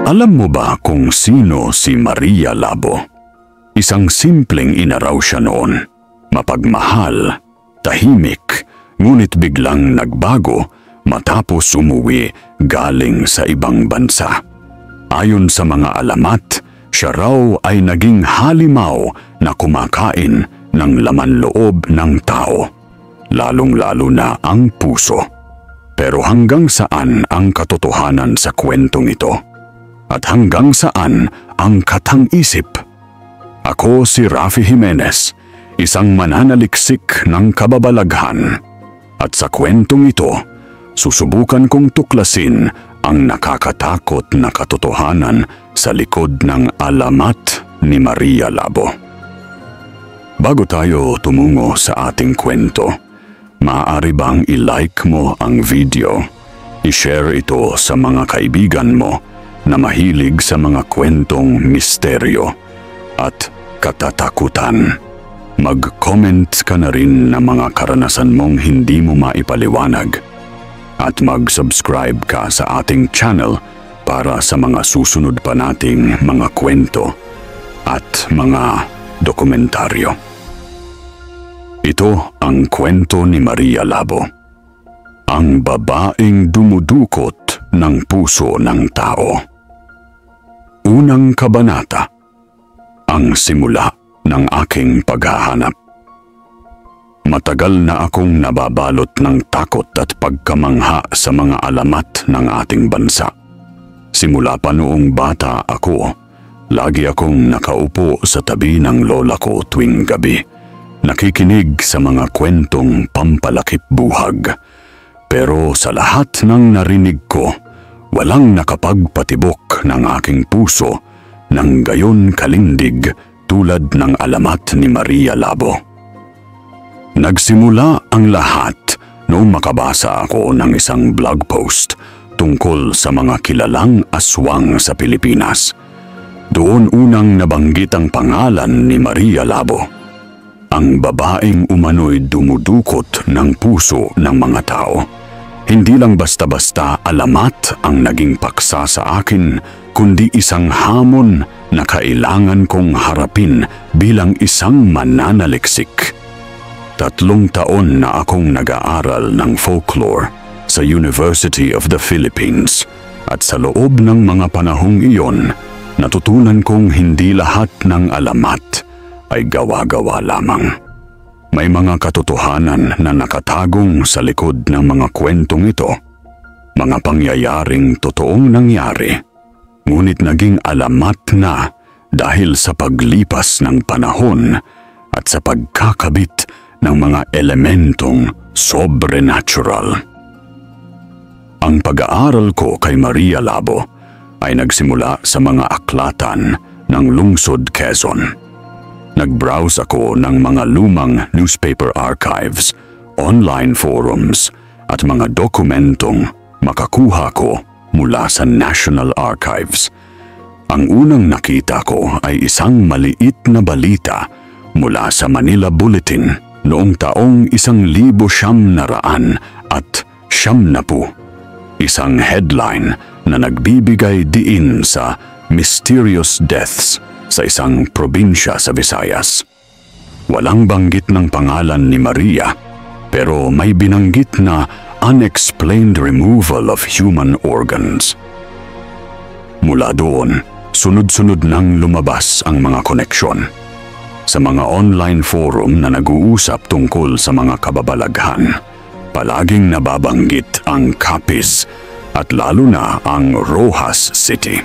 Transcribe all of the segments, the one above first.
Alam mo ba kung sino si Maria Labo? Isang simpleng ina raw siya noon. Mapagmahal, tahimik, ngunit biglang nagbago matapos umuwi galing sa ibang bansa. Ayon sa mga alamat, siya raw ay naging halimaw na kumakain ng laman loob ng tao, lalong-lalo na ang puso. Pero hanggang saan ang katotohanan sa kwentong ito? At hanggang saan ang katang-isip? Ako si Rafi Jimenez, isang mananaliksik ng kababalaghan. At sa kwentong ito, susubukan kong tuklasin ang nakakatakot na katotohanan sa likod ng alamat ni Maria Labo. Bago tayo tumungo sa ating kwento, maaari bang i-like mo ang video, i-share ito sa mga kaibigan mo na mahilig sa mga kwentong misteryo at katatakutan. Mag-comment ka na rin ng mga karanasan mong hindi mo maipaliwanag at mag-subscribe ka sa ating channel para sa mga susunod pa nating mga kwento at mga dokumentaryo. Ito ang kwento ni Maria Labo, ang babaeng dumudukot ng puso ng tao. Unang kabanata, ang simula ng aking paghahanap. Matagal na akong nababalot ng takot at pagkamangha sa mga alamat ng ating bansa. Simula pa noong bata ako, lagi akong nakaupo sa tabi ng lola ko tuwing gabi, nakikinig sa mga kwentong pampalakip buhag. Pero sa lahat ng narinig ko, walang nakapagpatibok ng aking puso ng gayon kalindig tulad ng alamat ni Maria Labo. Nagsimula ang lahat noong makabasa ako ng isang blog post tungkol sa mga kilalang aswang sa Pilipinas. Doon unang nabanggit ang pangalan ni Maria Labo, ang babaeng umano'y dumudukot ng puso ng mga tao. Hindi lang basta-basta alamat ang naging paksa sa akin, kundi isang hamon na kailangan kong harapin bilang isang mananaliksik. 3 taon na akong nag-aaral ng folklore sa University of the Philippines at sa loob ng mga panahong iyon, natutunan kong hindi lahat ng alamat ay gawa-gawa lamang. May mga katotohanan na nakatagong sa likod ng mga kwentong ito, mga pangyayaring totoong nangyari, ngunit naging alamat na dahil sa paglipas ng panahon at sa pagkakabit ng mga elementong sobrenatural. Ang pag-aaral ko kay Maria Labo ay nagsimula sa mga aklatan ng lungsod Quezon. Nag-browse ako ng mga lumang newspaper archives, online forums at mga dokumentong makakuha ko mula sa National Archives. Ang unang nakita ko ay isang maliit na balita mula sa Manila Bulletin noong taong 1990. Isang headline na nagbibigay diin sa mysterious deaths sa isang probinsya sa Visayas. Walang banggit ng pangalan ni Maria, pero may binanggit na unexplained removal of human organs. Mula doon, sunod-sunod nang lumabas ang mga koneksyon. Sa mga online forum na nag-uusap tungkol sa mga kababalaghan, palaging nababanggit ang Capiz at lalo na ang Rojas City.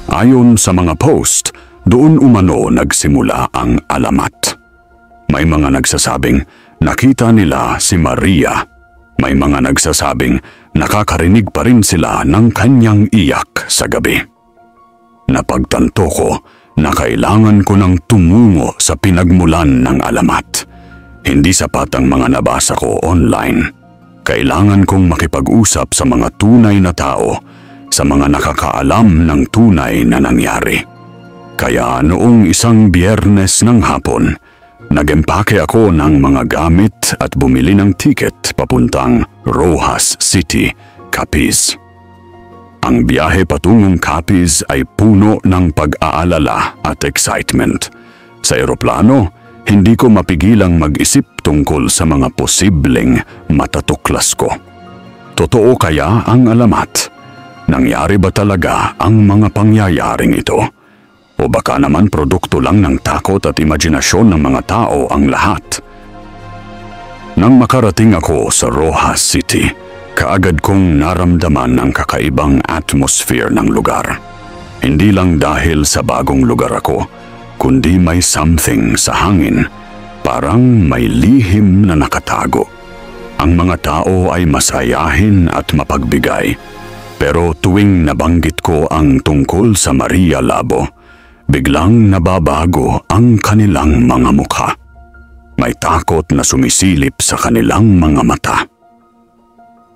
Ayon sa mga post, doon umano nagsimula ang alamat. May mga nagsasabing nakita nila si Maria. May mga nagsasabing nakakarinig pa rin sila ng kanyang iyak sa gabi. Napagtanto ko na kailangan ko ng tumungo sa pinagmulan ng alamat. Hindi sapat ang mga nabasa ko online. Kailangan kong makipag-usap sa mga tunay na tao, sa mga nakakaalam ng tunay na nangyari. Kaya noong isang Biyernes ng hapon, nag-empake ako ng mga gamit at bumili ng tiket papuntang Rojas City, Capiz. Ang biyahe patungong Capiz ay puno ng pag-aalala at excitement. Sa eroplano, hindi ko mapigilang mag-isip tungkol sa mga posibleng matatuklas ko. Totoo kaya ang alamat? Nangyari ba talaga ang mga pangyayaring ito? O baka naman produkto lang ng takot at imaginasyon ng mga tao ang lahat? Nang makarating ako sa Rojas City, kaagad kong naramdaman ang kakaibang atmosphere ng lugar. Hindi lang dahil sa bagong lugar ako, kundi may something sa hangin, parang may lihim na nakatago. Ang mga tao ay masayahin at mapagbigay, pero tuwing nabanggit ko ang tungkol sa Maria Labo, biglang nababago ang kanilang mga mukha. May takot na sumisilip sa kanilang mga mata.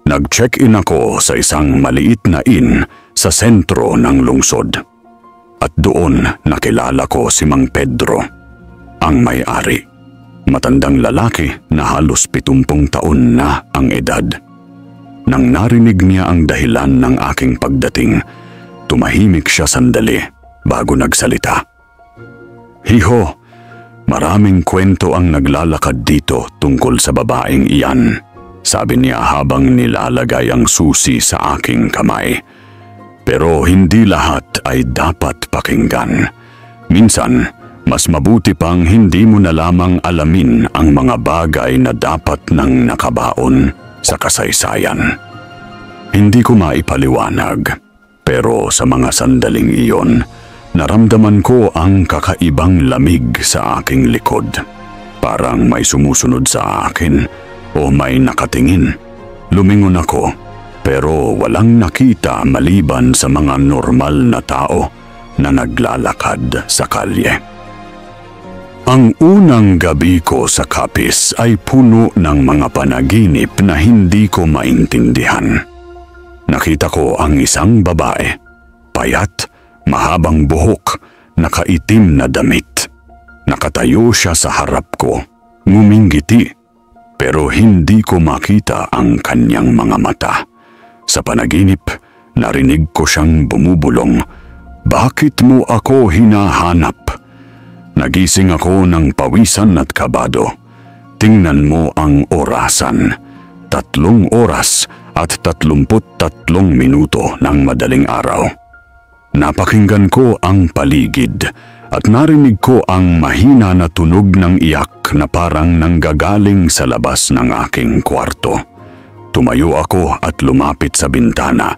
Nag-check-in ako sa isang maliit na inn sa sentro ng lungsod. At doon nakilala ko si Mang Pedro, ang may-ari. Matandang lalaki na halos 70 taon na ang edad. Nang narinig niya ang dahilan ng aking pagdating, tumahimik siya sandali bago nagsalita. "Hiho, maraming kwento ang naglalakad dito tungkol sa babaeng iyan," sabi niya habang nilalagay ang susi sa aking kamay. "Pero hindi lahat ay dapat pakinggan. Minsan, mas mabuti pang hindi mo na lamang alamin ang mga bagay na dapat nang nakabaon sa kasaysayan." Hindi ko maipaliwanag, pero sa mga sandaling iyon, naramdaman ko ang kakaibang lamig sa aking likod. Parang may sumusunod sa akin o may nakatingin. Lumingon ako, pero walang nakita maliban sa mga normal na tao na naglalakad sa kalye. Ang unang gabi ko sa Capiz ay puno ng mga panaginip na hindi ko maintindihan. Nakita ko ang isang babae, payat, mahabang buhok, nakaitim na damit. Nakatayo siya sa harap ko, ngumingiti, pero hindi ko makita ang kanyang mga mata. Sa panaginip, narinig ko siyang bumubulong, "Bakit mo ako hinahanap?" Nagising ako ng pawisan at kabado. Tingnan mo ang orasan. 3 oras at 33 minuto ng madaling araw. Napakinggan ko ang paligid at narinig ko ang mahina na tunog ng iyak na parang nanggagaling sa labas ng aking kwarto. Tumayo ako at lumapit sa bintana,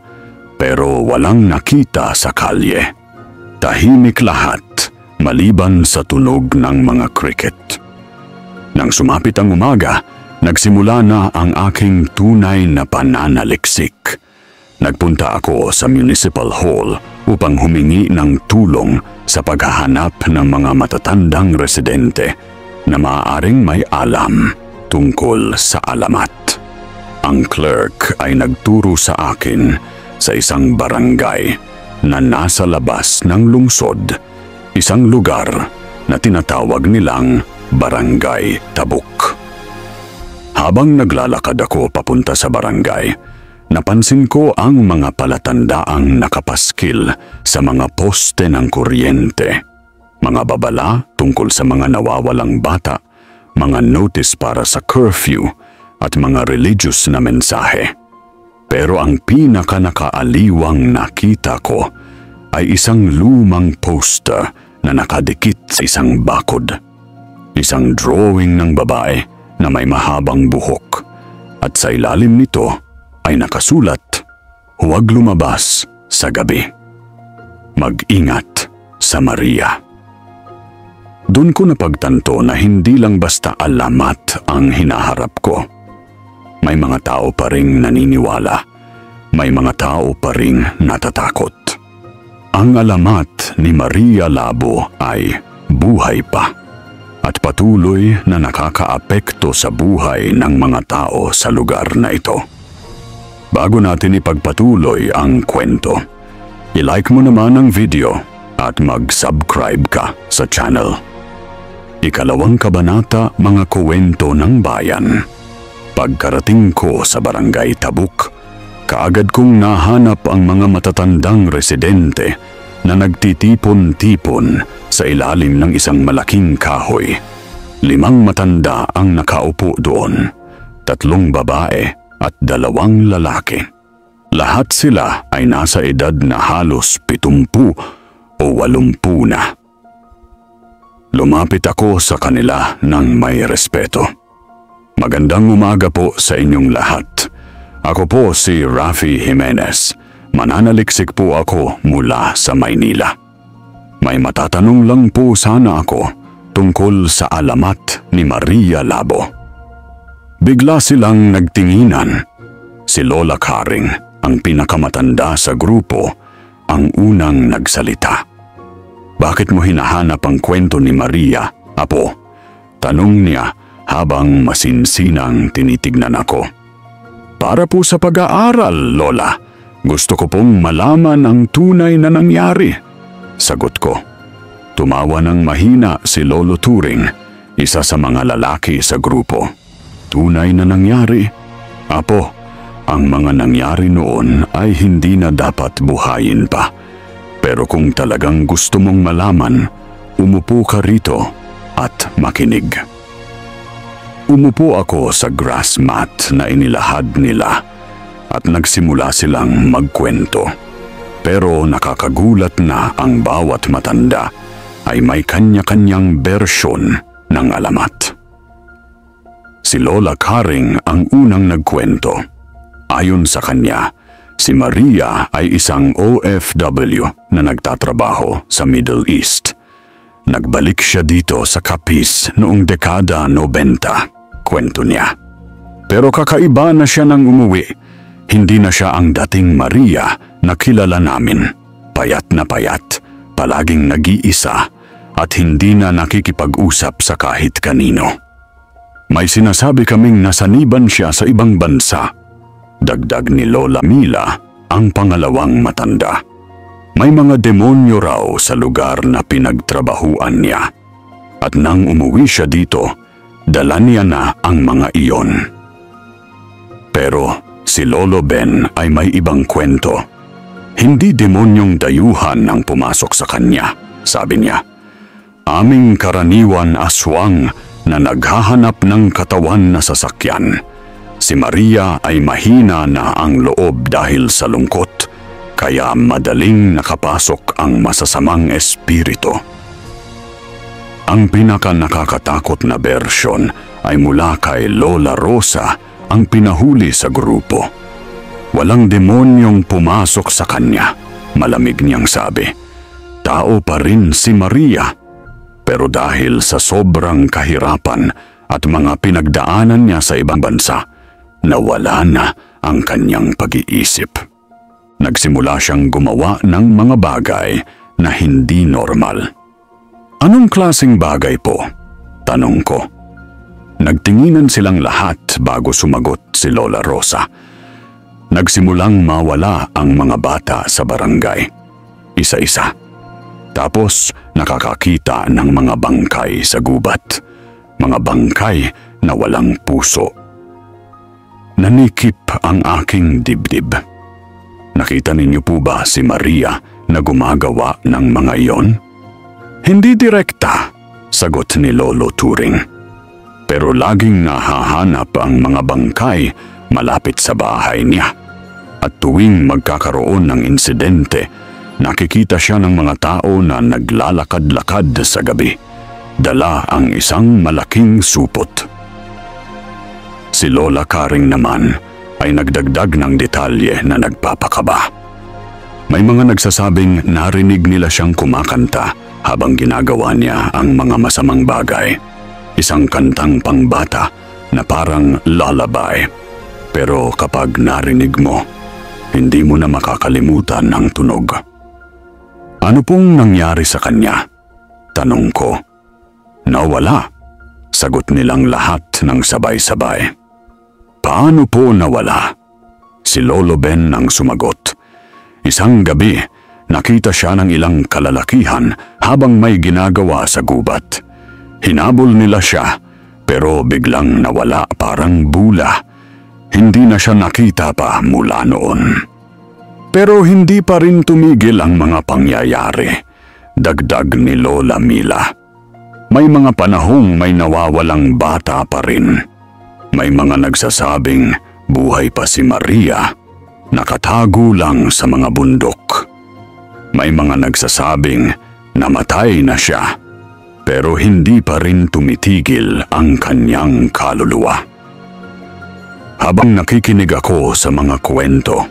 pero walang nakita sa kalye. Tahimik lahat, maliban sa tunog ng mga cricket. Nang sumapit ang umaga, nagsimula na ang aking tunay na pananaliksik. Nagpunta ako sa Municipal Hall upang humingi ng tulong sa paghahanap ng mga matatandang residente na maaaring may alam tungkol sa alamat. Ang clerk ay nagturo sa akin sa isang barangay na nasa labas ng lungsod, isang lugar na tinatawag nilang Barangay Tabuk. Habang naglalakad ako papunta sa barangay, napansin ko ang mga palatandaang nakapaskil sa mga poste ng kuryente. Mga babala tungkol sa mga nawawalang bata, mga notice para sa curfew, at mga religious na mensahe. Pero ang pinaka-nakaaliwang nakita ko ay isang lumang poster na nakadikit sa isang bakod. Isang drawing ng babae na may mahabang buhok, at sa ilalim nito ay nakasulat, "Huwag lumabas sa gabi. Mag-ingat sa Maria." Doon ko napagtanto na hindi lang basta alamat ang hinaharap ko. May mga tao pa ring naniniwala. May mga tao pa ring natatakot. Ang alamat ni Maria Labo ay buhay pa at patuloy na nakakaapekto sa buhay ng mga tao sa lugar na ito. Bago natin ipagpatuloy ang kwento, i-like mo naman ang video at mag-subscribe ka sa channel. Ikalawang kabanata, mga kwento ng bayan. Pagkarating ko sa Barangay Tabuk, Kaagad kong nahanap ang mga matatandang residente na nagtitipon-tipon sa ilalim ng isang malaking kahoy. 5 matanda ang nakaupo doon, 3 babae at 2 lalaki. Lahat sila ay nasa edad na halos 70 o 80 na. Lumapit ako sa kanila ng may respeto. Magandang umaga po sa inyong lahat. Ako po si Rafi Jimenez. Mananaliksik po ako mula sa Maynila. May matatanong lang po sana ako tungkol sa alamat ni Maria Labo. Bigla silang nagtinginan. Si Lola Karing, ang pinakamatanda sa grupo, ang unang nagsalita. Bakit mo hinahanap ang kwento ni Maria, Apo? Tanong niya habang masinsinang tinitignan ako. Para po sa pag-aaral, Lola. Gusto ko pong malaman ang tunay na nangyari. Sagot ko. Tumawa ng mahina si Lolo Turing, isa sa mga lalaki sa grupo. Tunay na nangyari? Apo, ang mga nangyari noon ay hindi na dapat buhayin pa. Pero kung talagang gusto mong malaman, umupo ka rito at makinig. Umupo ako sa grass mat na inilahad nila at nagsimula silang magkwento. Pero nakakagulat na ang bawat matanda ay may kanya-kanyang bersyon ng alamat. Si Lola Karing ang unang nagkwento. Ayon sa kanya, si Maria ay isang OFW na nagtatrabaho sa Middle East. Nagbalik siya dito sa Capiz noong dekada 90. Kwento niya. Pero kakaiba na siya nang umuwi. Hindi na siya ang dating Maria na kilala namin. Payat na payat, palaging nag-iisa at hindi na nakikipag-usap sa kahit kanino. May sinasabi kaming nasaniban siya sa ibang bansa. Dagdag ni Lola Mila, ang pangalawang matanda. May mga demonyo raw sa lugar na pinagtrabahuan niya. At nang umuwi siya dito, dala niya na ang mga iyon. Pero si Lolo Ben ay may ibang kwento. Hindi demonyong dayuhan ang pumasok sa kanya, sabi niya. Aming karaniwan aswang na naghahanap ng katawan na sasakyan. Si Maria ay mahina na ang loob dahil sa lungkot, kaya madaling nakapasok ang masasamang espiritu. Ang pinaka nakakatakot na bersyon ay mula kay Lola Rosa, ang pinahuli sa grupo. Walang demonyong pumasok sa kanya, malamig niyang sabi. Tao pa rin si Maria. Pero dahil sa sobrang kahirapan at mga pinagdaanan niya sa ibang bansa, nawala na ang kanyang pag-iisip. Nagsimula siyang gumawa ng mga bagay na hindi normal. Anong klaseng bagay po? Tanong ko. Nagtinginan silang lahat bago sumagot si Lola Rosa. Nagsimulang mawala ang mga bata sa barangay. Isa-isa. Tapos nakakakita ng mga bangkay sa gubat. Mga bangkay na walang puso. Nanikip ang aking dibdib. Nakita ninyo po ba si Maria na gumagawa ng mga iyon? Hindi direkta, sagot ni Lolo Turing. Pero laging nahahanap ang mga bangkay malapit sa bahay niya. At tuwing magkakaroon ng insidente, nakikita siya ng mga tao na naglalakad-lakad sa gabi. Dala ang isang malaking supot. Si Lola Karing naman ay nagdagdag ng detalye na nagpapakaba. May mga nagsasabing narinig nila siyang kumakanta habang ginagawa niya ang mga masamang bagay. Isang kantang pangbata na parang lullaby. Pero kapag narinig mo, hindi mo na makakalimutan ang tunog. Ano pong nangyari sa kanya? Tanong ko. Nawala. Sagot nilang lahat ng sabay-sabay. Paano po nawala? Si Lolo Ben ang sumagot. Isang gabi, nakita siya ng ilang kalalakihan habang may ginagawa sa gubat. Hinabol nila siya pero biglang nawala parang bula. Hindi na siya nakita pa mula noon. Pero hindi pa rin tumigil ang mga pangyayari. Dagdag ni Lola Mila. May mga panahong may nawawalang bata pa rin. May mga nagsasabing buhay pa si Maria, nakatago lang sa mga bundok. May mga nagsasabing namatay na siya, pero hindi pa rin tumitigil ang kanyang kaluluwa. Habang nakikinig ako sa mga kwento,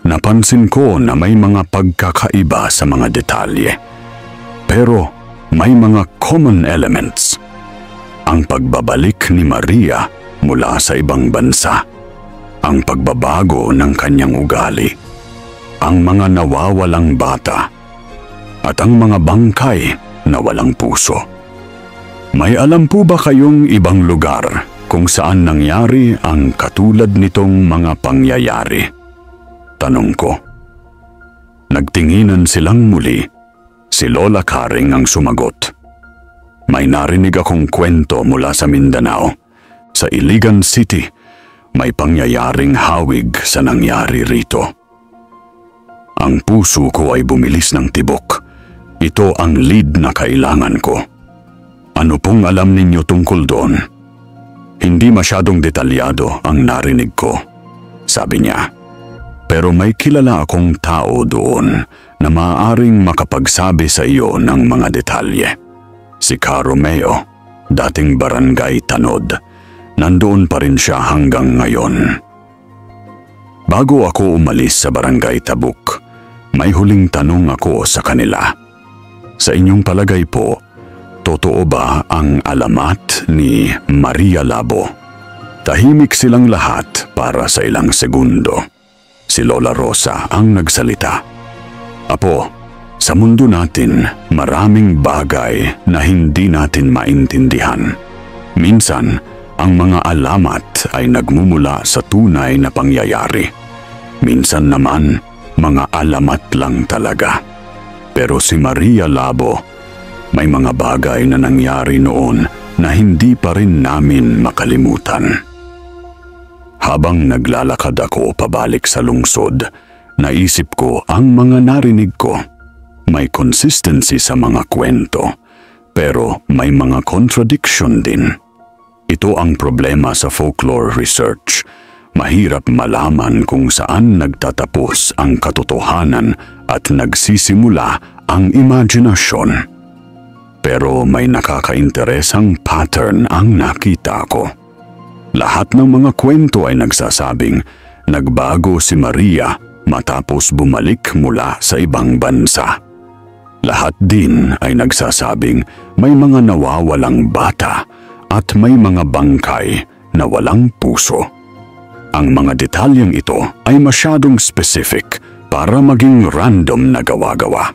napansin ko na may mga pagkakaiba sa mga detalye. Pero may mga common elements. Ang pagbabalik ni Maria mula sa ibang bansa, ang pagbabago ng kanyang ugali, ang mga nawawalang bata, at ang mga bangkay na walang puso. May alam po ba kayong ibang lugar kung saan nangyari ang katulad nitong mga pangyayari? Tanong ko. Nagtinginan silang muli. Si Lola Karing ang sumagot. May narinig akong kwento mula sa Mindanao. Sa Iligan City, may pangyayaring hawig sa nangyari rito. Ang puso ko ay bumilis ng tibok. Ito ang lead na kailangan ko. Ano pong alam ninyo tungkol doon? Hindi masyadong detalyado ang narinig ko, sabi niya. Pero may kilala akong tao doon na maaaring makapagsabi sa iyo ng mga detalye. Si Ka Romeo, dating barangay Tanod. Nandoon pa rin siya hanggang ngayon. Bago ako umalis sa barangay Tabuk, may huling tanong ako sa kanila. Sa inyong palagay po, totoo ba ang alamat ni Maria Labo? Tahimik silang lahat para sa ilang segundo. Si Lola Rosa ang nagsalita. Apo, sa mundo natin, maraming bagay na hindi natin maintindihan. Minsan, ang mga alamat ay nagmumula sa tunay na pangyayari. Minsan naman, mga alamat lang talaga. Pero si Maria Labo, may mga bagay na nangyari noon na hindi pa rin namin makalimutan. Habang naglalakad ako pabalik sa lungsod, naisip ko ang mga narinig ko. May consistency sa mga kwento, pero may mga contradiction din. Ito ang problema sa folklore research. Mahirap malaman kung saan nagtatapos ang katotohanan at nagsisimula ang imaginasyon. Pero may nakakainteresang pattern ang nakita ko. Lahat ng mga kwento ay nagsasabing nagbago si Maria matapos bumalik mula sa ibang bansa. Lahat din ay nagsasabing may mga nawawalang bata at may mga bangkay na walang puso. Ang mga detalyeng ito ay masyadong specific para maging random na gawa-gawa.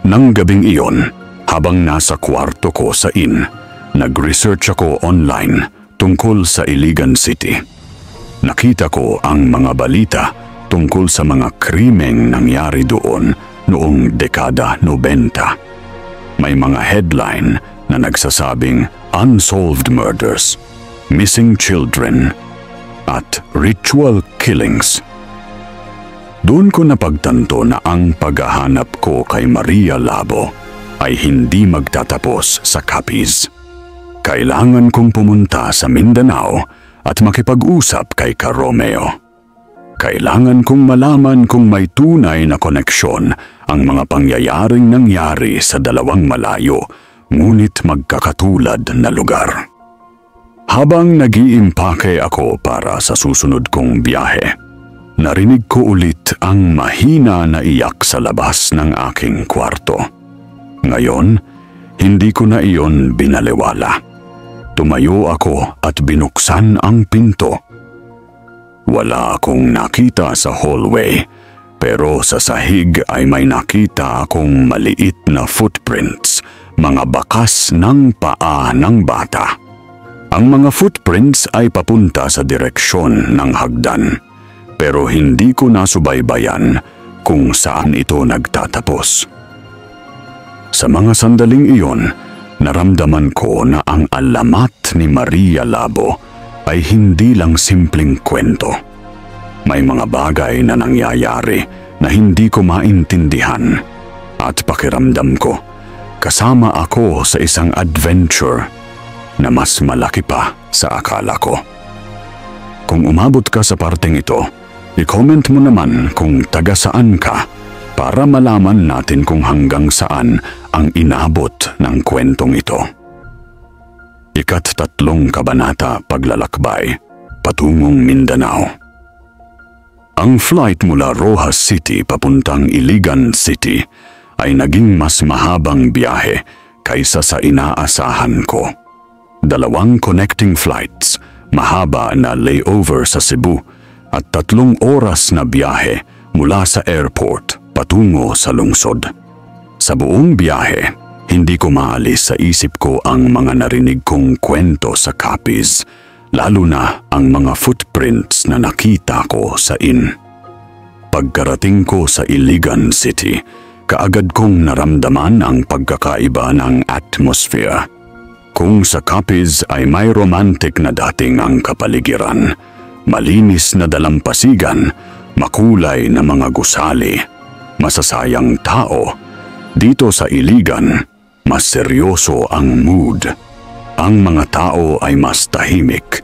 Nang gabing iyon, habang nasa kwarto ko sa inn, nag-research ako online tungkol sa Iligan City. Nakita ko ang mga balita tungkol sa mga krimeng nangyari doon noong dekada 90. May mga headline na nagsasabing unsolved murders, missing children, at ritual killings. Doon ko napagtanto na ang paghahanap ko kay Maria Labo ay hindi magtatapos sa Capiz. Kailangan kong pumunta sa Mindanao at makipag-usap kay Ka Romeo. Kailangan kong malaman kung may tunay na koneksyon ang mga pangyayaring nangyari sa dalawang malayo ngunit magkakatulad na lugar. Habang nag-iimpake ako para sa susunod kong biyahe, narinig ko ulit ang mahina na iyak sa labas ng aking kwarto. Ngayon, hindi ko na iyon binaliwala. Tumayo ako at binuksan ang pinto. Wala akong nakita sa hallway, pero sa sahig ay may nakita akong maliit na footprints, mga bakas ng paa ng bata. Ang mga footprints ay papunta sa direksyon ng hagdan, pero hindi ko nasubaybayan kung saan ito nagtatapos. Sa mga sandaling iyon, naramdaman ko na ang alamat ni Maria Labo ay hindi lang simpleng kwento. May mga bagay na nangyayari na hindi ko maintindihan at pakiramdam ko kasama ako sa isang adventure na mas malaki pa sa akala ko. Kung umabot ka sa parteng ito, i-comment mo naman kung taga saan ka para malaman natin kung hanggang saan ang inabot ng kwentong ito. Ika-3 kabanata, paglalakbay patungong Mindanao. Ang flight mula Rojas City papuntang Iligan City ay naging mas mahabang biyahe kaysa sa inaasahan ko. 2 connecting flights, mahaba na layover sa Cebu at 3 oras na biyahe mula sa airport patungo sa lungsod. Sa buong biyahe, hindi ko maalis sa isip ko ang mga narinig kong kwento sa Capiz, lalo na ang mga footprints na nakita ko sa inn. Pagkarating ko sa Iligan City, kaagad kong naramdaman ang pagkakaiba ng atmosphere. Kung sa Capiz ay may romantic na dating ang kapaligiran, malinis na dalampasigan, makulay na mga gusali, masasayang tao, dito sa Iligan, mas seryoso ang mood. Ang mga tao ay mas tahimik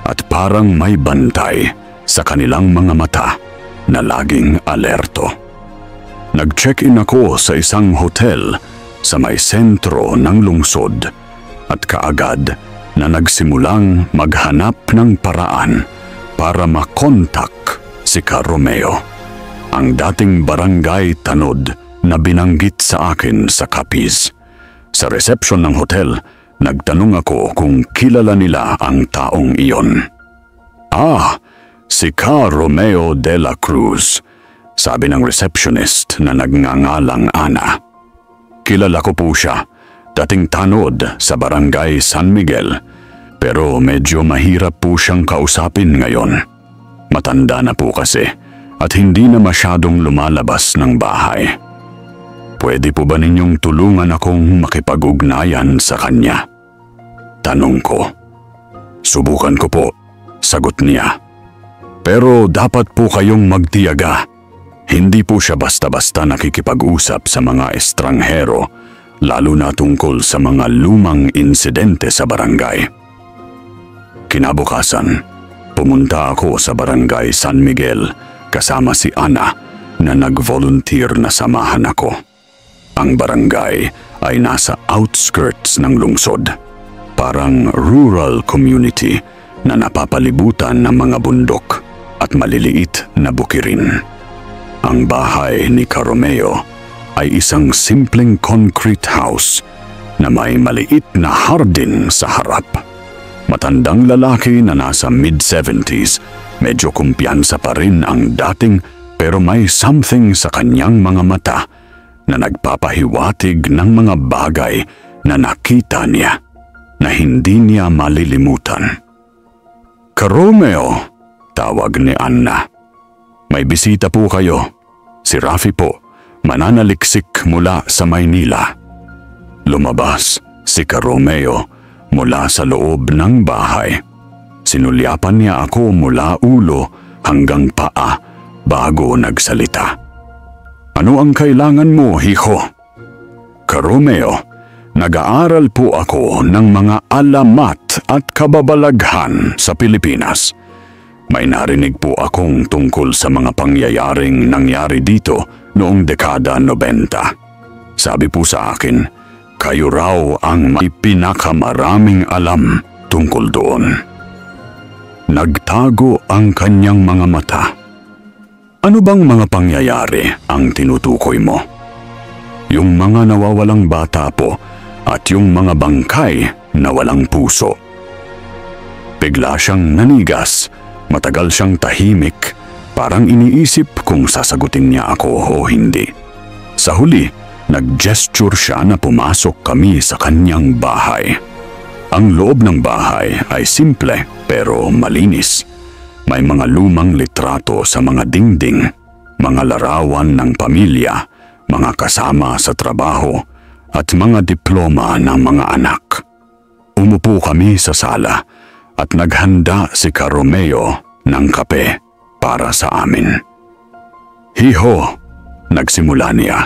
at parang may bantay sa kanilang mga mata na laging alerto. Nag-check-in ako sa isang hotel sa may sentro ng lungsod at kaagad na nagsimulang maghanap ng paraan para makontak si Ka Romeo, ang dating barangay tanod na binanggit sa akin sa Capiz. Sa reception ng hotel, nagtanong ako kung kilala nila ang taong iyon. Si Ka Romeo de la Cruz, sabi ng receptionist na nagngangalang Ana. Kilala ko po siya, dating tanod sa barangay San Miguel, pero medyo mahirap po siyang kausapin ngayon. Matanda na po kasi at hindi na masyadong lumalabas ng bahay. Pwede po ba ninyong tulungan akong makipag-ugnayan sa kanya? Tanong ko. Subukan ko po, sagot niya. Pero dapat po kayong magtiyaga. Hindi po siya basta-basta nakikipag-usap sa mga estranghero, lalo na tungkol sa mga lumang insidente sa barangay. Kinabukasan, pumunta ako sa barangay San Miguel kasama si Ana na nag-volunteer na samahan ako. Ang barangay ay nasa outskirts ng lungsod, parang rural community na napapalibutan ng mga bundok at maliliit na bukirin. Ang bahay ni Ka Romeo ay isang simpleng concrete house na may maliit na hardin sa harap. Matandang lalaki na nasa mid-70s, medyo kumpiyansa pa rin ang dating pero may something sa kanyang mga mata na nagpapahiwatig ng mga bagay na nakita niya na hindi niya malilimutan. Ka Romeo, tawag ni Anna. May bisita po kayo. Si Rafi po, mananaliksik mula sa Maynila. Lumabas si Ka Romeo mula sa loob ng bahay. Sinulyapan niya ako mula ulo hanggang paa bago nagsalita. Ano ang kailangan mo, hijo? Ka Romeo, nag-aaral po ako ng mga alamat at kababalaghan sa Pilipinas. May narinig po akong tungkol sa mga pangyayaring nangyari dito noong dekada 90. Sabi po sa akin, kayo raw ang may pinakamaraming alam tungkol doon. Nagtago ang kanyang mga mata. Ano bang mga pangyayari ang tinutukoy mo? Yung mga nawawalang bata po at yung mga bangkay na walang puso. Bigla siyang nanigas, matagal siyang tahimik, parang iniisip kung sasagutin niya ako o hindi. Sa huli, nag-gesture siya na pumasok kami sa kanyang bahay. Ang loob ng bahay ay simple pero malinis. May mga lumang litrato sa mga dingding, mga larawan ng pamilya, mga kasama sa trabaho, at mga diploma ng mga anak. Umupo kami sa sala at naghanda si Ka Romeo ng kape para sa amin. Hiho, nagsimula niya.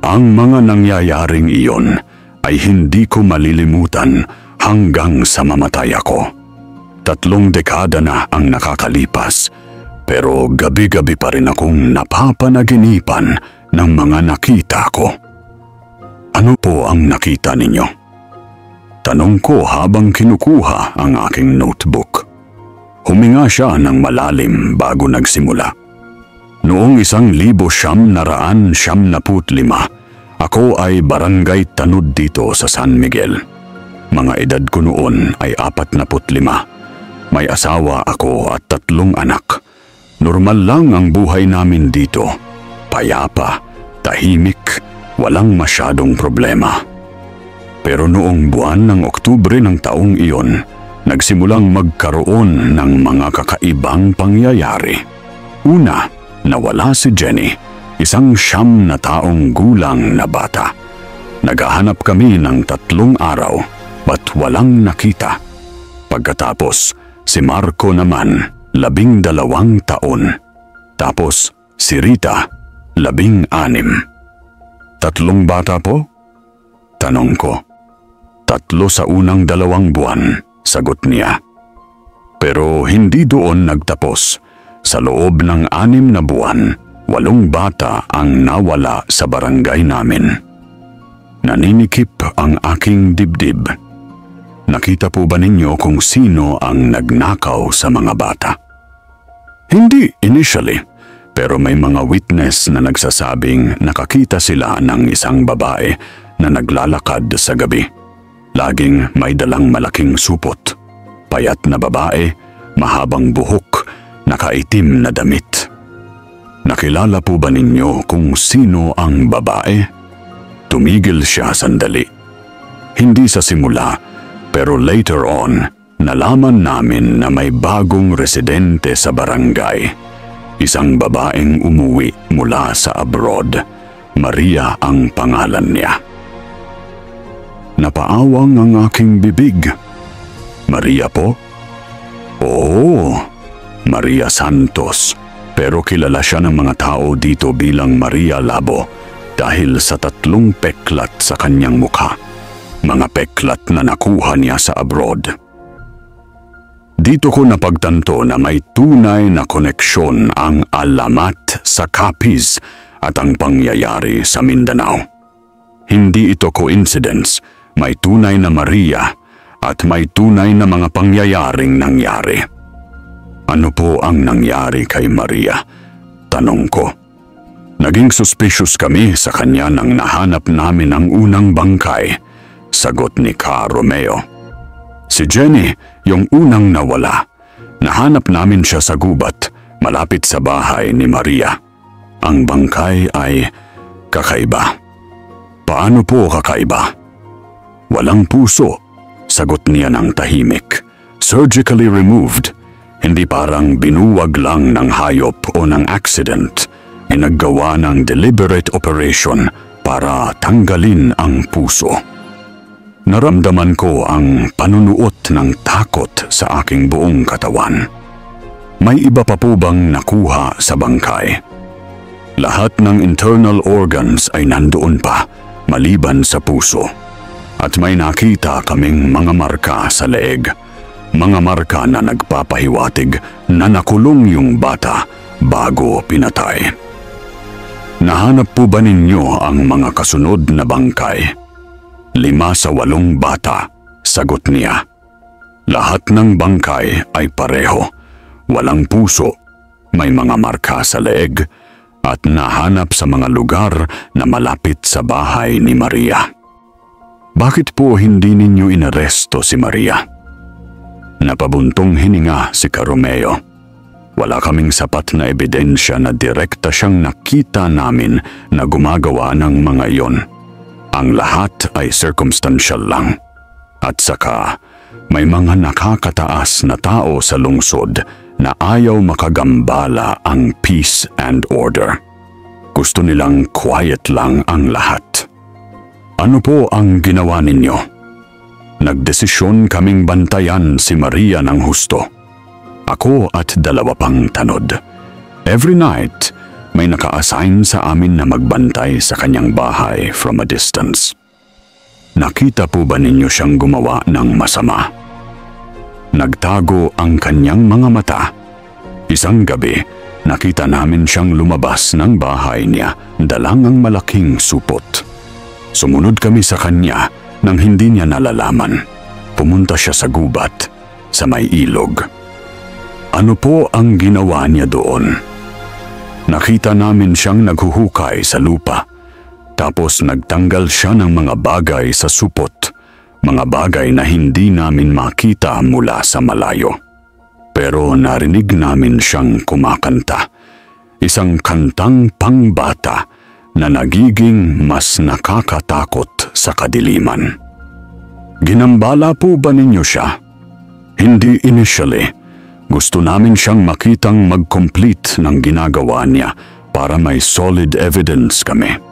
Ang mga nangyayaring iyon ay hindi ko malilimutan hanggang sa mamatay ako. 3 dekada na ang nakakalipas, pero gabi-gabi pa rin akong napapanaginipan ng mga nakita ko. Ano po ang nakita ninyo? Tanong ko habang kinukuha ang aking notebook. Huminga siya ng malalim bago nagsimula. Noong 1995, ako ay barangay tanod dito sa San Miguel. Mga edad ko noon ay 45. May asawa ako at 3 anak. Normal lang ang buhay namin dito. Payapa, tahimik, walang masyadong problema. Pero noong buwan ng Oktubre ng taong iyon, nagsimulang magkaroon ng mga kakaibang pangyayari. Una, nawala si Jenny, isang 9 na taong gulang na bata. Naghahanap kami ng 3 araw, ba't walang nakita. Pagkatapos, si Marco naman, 12 taon. Tapos, si Rita, 16. 3 bata po? Tanong ko. 3 sa unang 2 buwan, sagot niya. Pero hindi doon nagtapos. Sa loob ng 6 na buwan, 8 bata ang nawala sa barangay namin. Naninikip ang aking dibdib. Nakita po ba ninyo kung sino ang nagnakaw sa mga bata? Hindi initially, pero may mga witness na nagsasabing nakakita sila ng isang babae na naglalakad sa gabi. Laging may dalang malaking supot. Payat na babae, mahabang buhok, nakaitim na damit. Nakilala po ba ninyo kung sino ang babae? Tumigil siya sandali. Hindi sa simula, pero later on, nalaman namin na may bagong residente sa barangay. Isang babaeng umuwi mula sa abroad. Maria ang pangalan niya. Napaawang ang aking bibig. Maria po? Oo, Maria Santos. Pero kilala siya ng mga tao dito bilang Maria Labo dahil sa 3 peklat sa kanyang mukha. Mga peklat na nakuha niya sa abroad. Dito ko napagtanto na may tunay na koneksyon ang alamat sa Capiz at ang pangyayari sa Mindanao. Hindi ito coincidence, may tunay na Maria at may tunay na mga pangyayaring nangyari. Ano po ang nangyari kay Maria? Tanong ko. Naging suspicious kami sa kanya nang nahanap namin ang unang bangkay. Sagot ni Ka Romeo. Si Jenny, yung unang nawala. Nahanap namin siya sa gubat, malapit sa bahay ni Maria. Ang bangkay ay kakaiba. Paano po kakaiba? Walang puso, sagot niya ng tahimik. Surgically removed. Hindi parang binuwag lang ng hayop o ng accident. Inaggawa ng deliberate operation para tanggalin ang puso. Naramdaman ko ang panunuot ng takot sa aking buong katawan. May iba pa po bang nakuha sa bangkay? Lahat ng internal organs ay nandoon pa, maliban sa puso. At may nakita kaming mga marka sa leeg. Mga marka na nagpapahiwatig na nakulong yung bata bago pinatay. Nahanap po ba ninyo ang mga kasunod na bangkay? 5 sa 8 bata, sagot niya. Lahat ng bangkay ay pareho. Walang puso, may mga marka sa leeg, at nahanap sa mga lugar na malapit sa bahay ni Maria. Bakit po hindi ninyo inaresto si Maria? Napabuntong hininga si Ka Romeo. Wala kaming sapat na ebidensya na direkta siyang nakita namin na gumagawa ng mga iyon. Ang lahat ay circumstantial lang. At saka, may mga nakakataas na tao sa lungsod na ayaw makagambala ang peace and order. Gusto nilang quiet lang ang lahat. Ano po ang ginawa ninyo? Nagdesisyon kaming bantayan si Maria ng husto. Ako at 2 pang tanod. Every night, may naka-assign sa amin na magbantay sa kanyang bahay from a distance. Nakita po ba ninyo siyang gumawa ng masama? Nagtago ang kanyang mga mata. Isang gabi, nakita namin siyang lumabas ng bahay niya, dalang ang malaking supot. Sumunod kami sa kanya nang hindi niya nalalaman. Pumunta siya sa gubat, sa may ilog. Ano po ang ginawa niya doon? Nakita namin siyang naghuhukay sa lupa. Tapos nagtanggal siya ng mga bagay sa supot. Mga bagay na hindi namin makita mula sa malayo. Pero narinig namin siyang kumakanta. Isang kantang pangbata na nagiging mas nakakatakot sa kadiliman. Ginambala po ba ninyo siya? Hindi initially. Gusto namin siyang makitang mag-complete ng ginagawa niya para may solid evidence kami.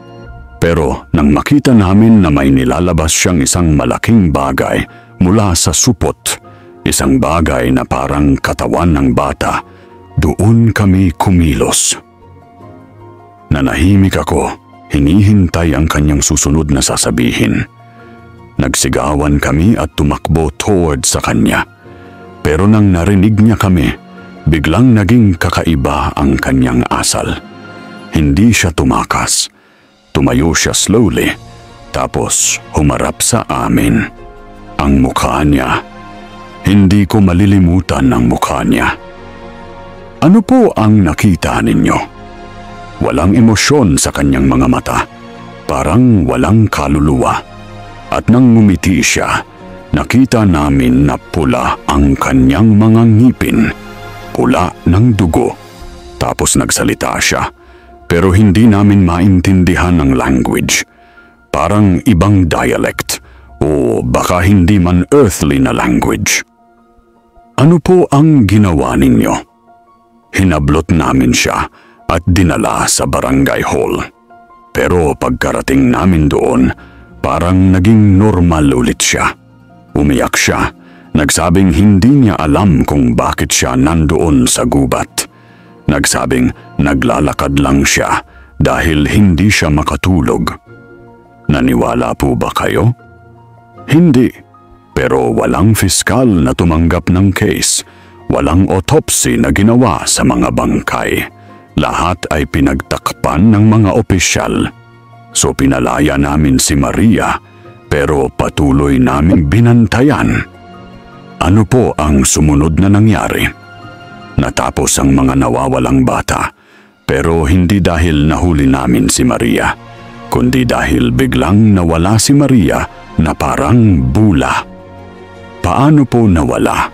Pero nang makita namin na may nilalabas siyang isang malaking bagay mula sa supot, isang bagay na parang katawan ng bata, doon kami kumilos. Nanahimik ako, hinihintay ang kanyang susunod na sasabihin. Nagsigawan kami at tumakbo toward sa kanya. Pero nang narinig niya kami, biglang naging kakaiba ang kanyang asal. Hindi siya tumakas. Tumayo siya slowly, tapos humarap sa amin. Ang mukha niya, hindi ko malilimutan ang mukha niya. Ano po ang nakita ninyo? Walang emosyon sa kanyang mga mata, parang walang kaluluwa. At nang ngumiti siya, nakita namin na pula ang kanyang mga ngipin, pula ng dugo. Tapos nagsalita siya. Pero hindi namin maintindihan ang language. Parang ibang dialect o baka hindi man earthly na language. Ano po ang ginawa ninyo? Hinablot namin siya at dinala sa barangay hall. Pero pagkarating namin doon, parang naging normal ulit siya. Umiyak siya, nagsabing hindi niya alam kung bakit siya nandoon sa gubat. Nagsabing naglalakad lang siya dahil hindi siya makatulog. Naniwala po ba kayo? Hindi, pero walang fiskal na tumanggap ng case. Walang autopsy na ginawa sa mga bangkay. Lahat ay pinagtakpan ng mga opisyal. So pinalaya namin si Maria, pero patuloy naming binantayan. Ano po ang sumunod na nangyari? Natapos ang mga nawawalang bata, pero hindi dahil nahuli namin si Maria, kundi dahil biglang nawala si Maria na parang bula. Paano po nawala?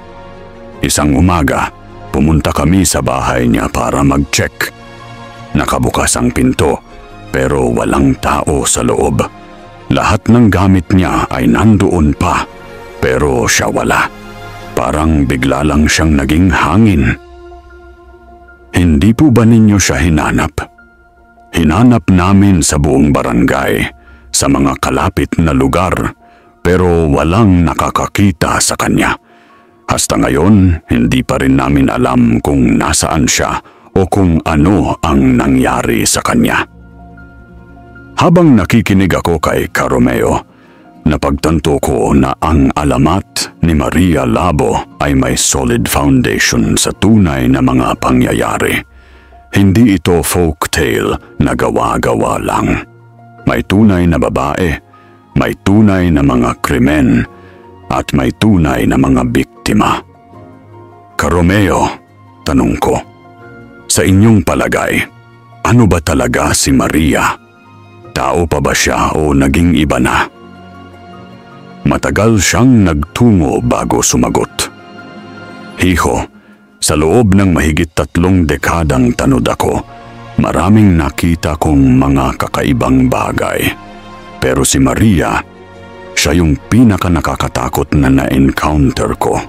Isang umaga, pumunta kami sa bahay niya para mag-check. Nakabukas ang pinto, pero walang tao sa loob. Lahat ng gamit niya ay nandoon pa, pero siya wala. Parang bigla lang siyang naging hangin. Hindi po ba ninyo siya hinanap? Hinanap namin sa buong barangay, sa mga kalapit na lugar, pero walang nakakakita sa kanya. Hasta ngayon, hindi pa rin namin alam kung nasaan siya o kung ano ang nangyari sa kanya. Habang nakikinig ako kay Caromeo, napagtanto ko na ang alamat ni Maria Labo ay may solid foundation sa tunay na mga pangyayari. Hindi ito folktale na gawa-gawa lang. May tunay na babae, may tunay na mga krimen, at may tunay na mga biktima. Caromeo, tanong ko, sa inyong palagay, ano ba talaga si Maria? Tao pa ba siya o naging iba na? Matagal siyang nagtungo bago sumagot. Hiho, sa loob ng mahigit 3 dekadang tanud ako, maraming nakita kong mga kakaibang bagay. Pero si Maria, siya yung pinaka nakakatakot na na-encounter ko.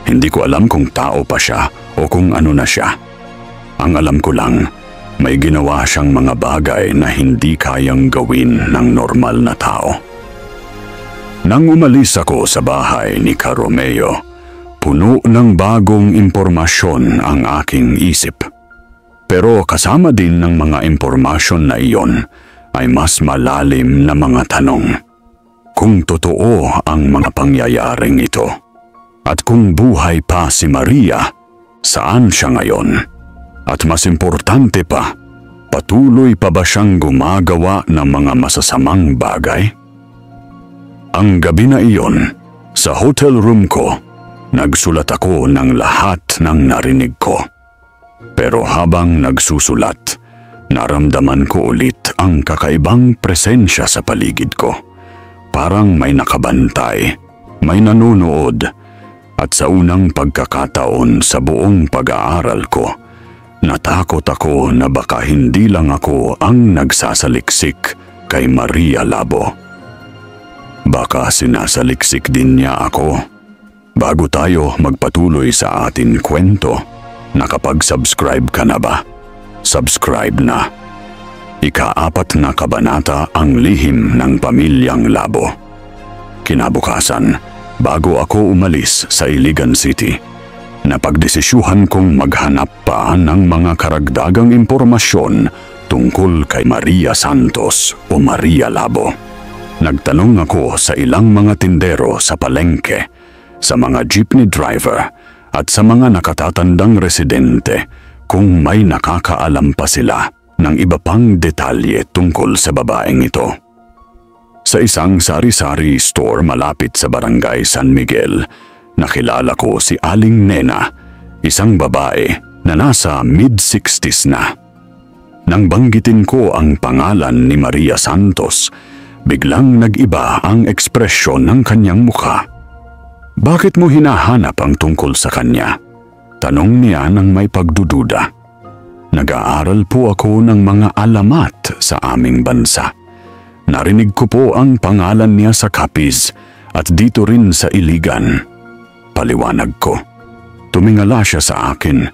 Hindi ko alam kung tao pa siya o kung ano na siya. Ang alam ko lang, may ginawa siyang mga bagay na hindi kayang gawin ng normal na tao. Nang umalis ako sa bahay ni Ka Romeo, puno ng bagong impormasyon ang aking isip. Pero kasama din ng mga impormasyon na iyon ay mas malalim na mga tanong. Kung totoo ang mga pangyayaring ito, at kung buhay pa si Maria, saan siya ngayon? At mas importante pa, patuloy pa ba siyang gumagawa ng mga masasamang bagay? Ang gabi na iyon, sa hotel room ko, nagsulat ako ng lahat ng narinig ko. Pero habang nagsusulat, naramdaman ko ulit ang kakaibang presensya sa paligid ko. Parang may nakabantay, may nanonood, at sa unang pagkakataon sa buong pag-aaral ko, natakot ako na baka hindi lang ako ang nagsasaliksik kay Maria Labo. Baka sinasaliksik din niya ako. Bago tayo magpatuloy sa ating kwento, nakapag-subscribe ka na ba? Subscribe na. Ika-4 na kabanata ang lihim ng pamilyang Labo. Kinabukasan, bago ako umalis sa Iligan City, napagdesisyuhan kong maghanap pa ng mga karagdagang impormasyon tungkol kay Maria Santos o Maria Labo. Nagtanong ako sa ilang mga tindero sa palengke, sa mga jeepney driver at sa mga nakatatandang residente kung may nakakaalam pa sila ng iba pang detalye tungkol sa babaeng ito. Sa isang sari-sari store malapit sa barangay San Miguel, nakilala ko si Aling Nena, isang babae na nasa mid-60s na. Nang banggitin ko ang pangalan ni Maria Santos, biglang nag-iba ang ekspresyon ng kanyang mukha. "Bakit mo hinahanap ang tungkol sa kanya?" Tanong niya nang may pagdududa. "Nag-aaral po ako ng mga alamat sa aming bansa. Narinig ko po ang pangalan niya sa Capiz at dito rin sa Iligan." Paliwanag ko. Tumingala siya sa akin,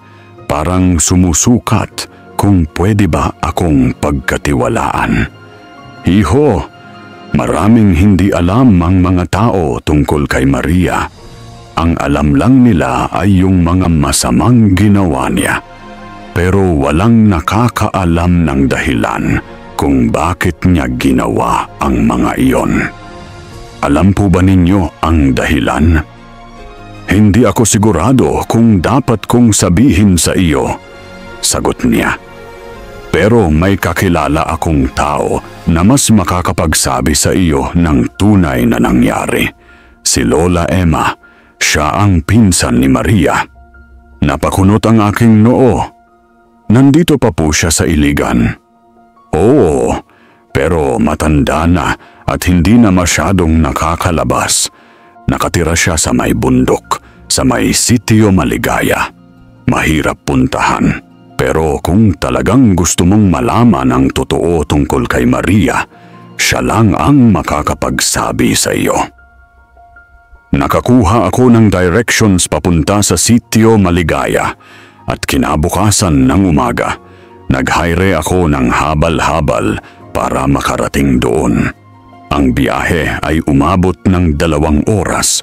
parang sumusukat kung pwede ba akong pagkatiwalaan. "Hiho, maraming hindi alam ang mga tao tungkol kay Maria. Ang alam lang nila ay yung mga masamang ginawa niya. Pero walang nakakaalam ng dahilan kung bakit niya ginawa ang mga iyon. Alam po ba ninyo ang dahilan?" "Hindi ako sigurado kung dapat kong sabihin sa iyo," sagot niya. "Pero may kakilala akong tao na mas makakapagsabi sa iyo ng tunay na nangyari. Si Lola Emma, siya ang pinsan ni Maria." Napakunot ang aking noo. "Nandito pa po siya sa Iligan?" "Oo, pero matanda na at hindi na masyadong nakakalabas. Nakatira siya sa may bundok, sa may Sitio Maligaya. Mahirap puntahan. Pero kung talagang gusto mong malaman ang totoo tungkol kay Maria, siya lang ang makakapagsabi sa iyo." Nakakuha ako ng directions papunta sa Sitio Maligaya at kinabukasan ng umaga, nag-hire ako ng habal-habal para makarating doon. Ang biyahe ay umabot ng 2 oras,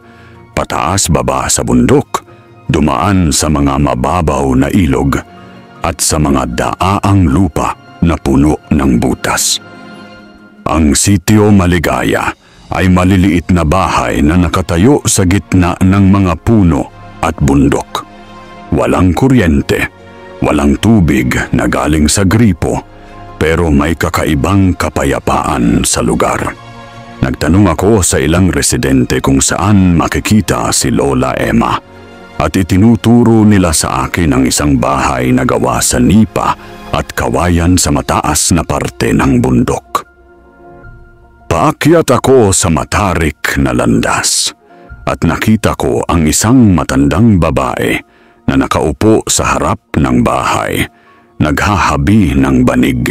pataas-baba sa bundok, dumaan sa mga mababaw na ilog, at sa mga daaang lupa na puno ng butas. Ang Sitio Maligaya ay maliliit na bahay na nakatayo sa gitna ng mga puno at bundok. Walang kuryente, walang tubig na galing sa gripo, pero may kakaibang kapayapaan sa lugar. Nagtanong ako sa ilang residente kung saan makikita si Lola Emma at itinuturo nila sa akin ang isang bahay na gawa sa nipa at kawayan sa mataas na parte ng bundok. Paakyat ako sa matarik na landas at nakita ko ang isang matandang babae na nakaupo sa harap ng bahay, naghahabi ng banig.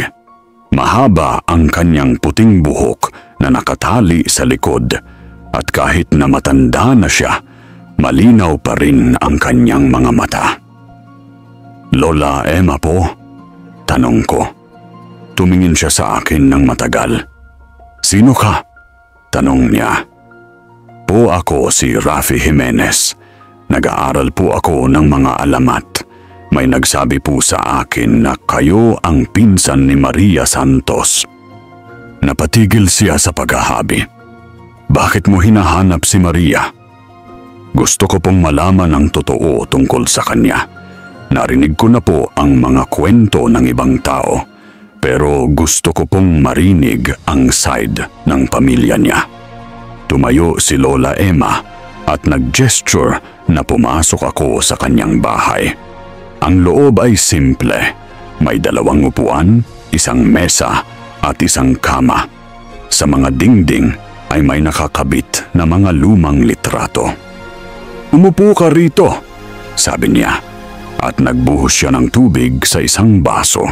Mahaba ang kanyang puting buhok na nakatali sa likod at kahit na matanda na siya, malinaw pa rin ang kanyang mga mata. "Lola Emma po?" tanong ko. Tumingin siya sa akin ng matagal. "Sino ka?" tanong niya. Po ako si Rafi Jimenez. Nag-aaral po ako ng mga alamat. May nagsabi po sa akin na kayo ang pinsan ni Maria Santos. Napatigil siya sa paghahabi. Bakit mo hinahanap si Maria? Gusto ko pong malaman ang totoo tungkol sa kanya. Narinig ko na po ang mga kwento ng ibang tao, pero gusto ko pong marinig ang side ng pamilya niya. Tumayo si Lola Emma at nag-gesture na pumasok ako sa kanyang bahay. Ang loob ay simple. May 2 upuan, 1 mesa at 1 kama. Sa mga dingding ay may nakakabit na mga lumang litrato. "Umupo ka rito," sabi niya, at nagbuhos siya ng tubig sa 1 baso.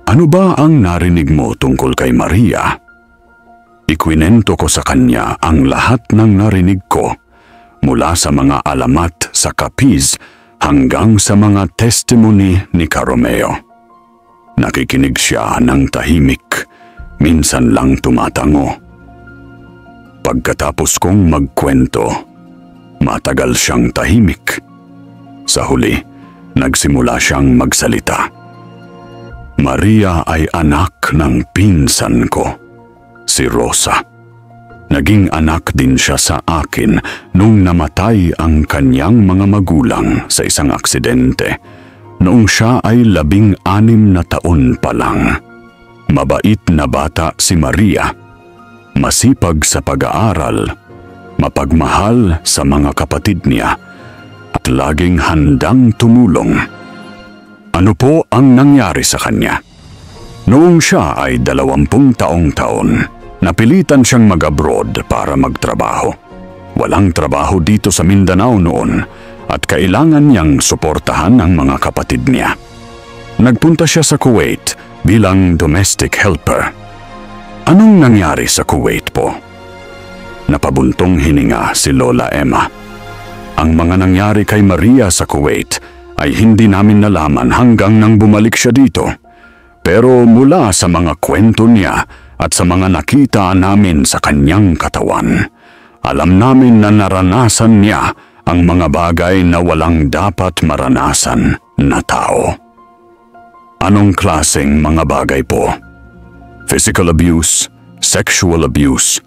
"Ano ba ang narinig mo tungkol kay Maria?" Ikwinento ko sa kanya ang lahat ng narinig ko, mula sa mga alamat sa Capiz hanggang sa mga testimony ni Caromeo. Nakikinig siya ng tahimik, minsan lang tumatango. Pagkatapos kong magkwento, matagal siyang tahimik. Sa huli, nagsimula siyang magsalita. "Maria ay anak ng pinsan ko, si Rosa. Naging anak din siya sa akin nung namatay ang kanyang mga magulang sa isang aksidente noong siya ay 16 na taon pa lang. Mabait na bata si Maria, masipag sa pag-aaral, mapagmahal sa mga kapatid niya, at laging handang tumulong." Ano po ang nangyari sa kanya? Noong siya ay 20 taon, napilitan siyang mag-abroad para magtrabaho. Walang trabaho dito sa Mindanao noon at kailangan niyang suportahan ang mga kapatid niya. Nagpunta siya sa Kuwait bilang domestic helper. Anong nangyari sa Kuwait po? Napabuntong hininga si Lola Emma. Ang mga nangyari kay Maria sa Kuwait ay hindi namin nalaman hanggang nang bumalik siya dito. Pero mula sa mga kwento niya at sa mga nakita namin sa kanyang katawan, alam namin na naranasan niya ang mga bagay na walang dapat maranasan na tao. Anong klaseng mga bagay po? Physical abuse, sexual abuse,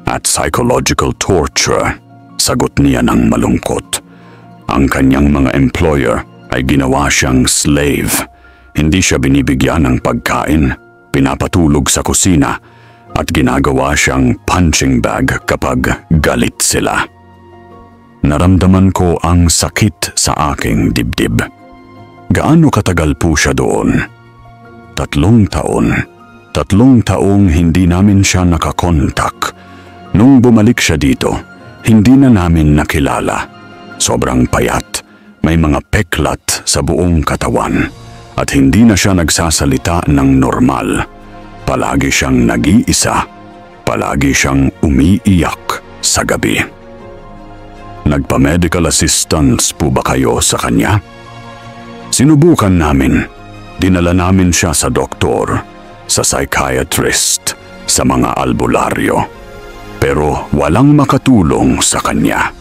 at psychological torture, sagot niya ng malungkot. Ang kanyang mga employer ay ginawa siyang slave. Hindi siya binibigyan ng pagkain, pinapatulog sa kusina, at ginagawa siyang punching bag kapag galit sila. Naramdaman ko ang sakit sa aking dibdib. Gaano katagal po siya doon? 3 taon. 3 taong hindi namin siya nakakontak. Nung bumalik siya dito, hindi na namin nakilala. Sobrang payat, may mga peklat sa buong katawan, at hindi na siya nagsasalita ng normal. Palagi siyang nag-iisa, palagi siyang umiiyak sa gabi. Nagpa-medical assistance po ba kayo sa kanya? Sinubukan namin. Dinala namin siya sa doktor, sa psychiatrist, sa mga albularyo. Pero walang makatulong sa kanya.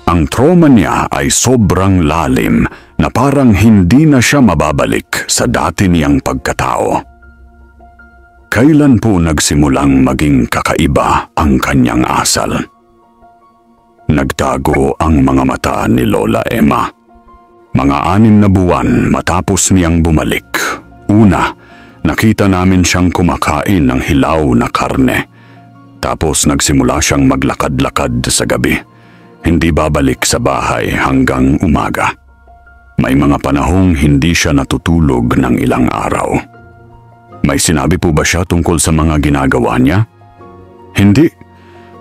Ang trauma niya ay sobrang lalim na parang hindi na siya mababalik sa dati niyang pagkatao. Kailan po nagsimulang maging kakaiba ang kanyang asal? Nagtago ang mga mata ni Lola Emma. Mga 6 na buwan matapos niyang bumalik. Una, nakita namin siyang kumakain ng hilaw na karne. Tapos nagsimula siyang maglakad-lakad sa gabi. Hindi babalik sa bahay hanggang umaga. May mga panahong hindi siya natutulog ng ilang araw. May sinabi po ba siya tungkol sa mga ginagawa niya? Hindi.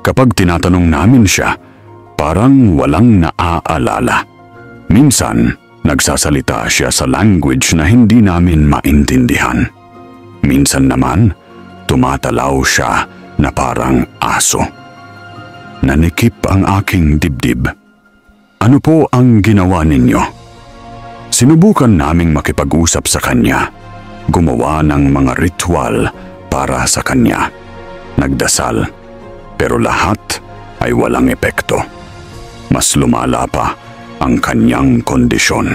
Kapag tinatanong namin siya, parang walang naaalala. Minsan, nagsasalita siya sa language na hindi namin maintindihan. Minsan naman, tumatalaw siya na parang aso. Nanikip ang aking dibdib. Ano po ang ginawa ninyo? Sinubukan naming makipag-usap sa kanya. Gumawa ng mga ritual para sa kanya. Nagdasal. Pero lahat ay walang epekto. Mas lumala pa ang kanyang kondisyon.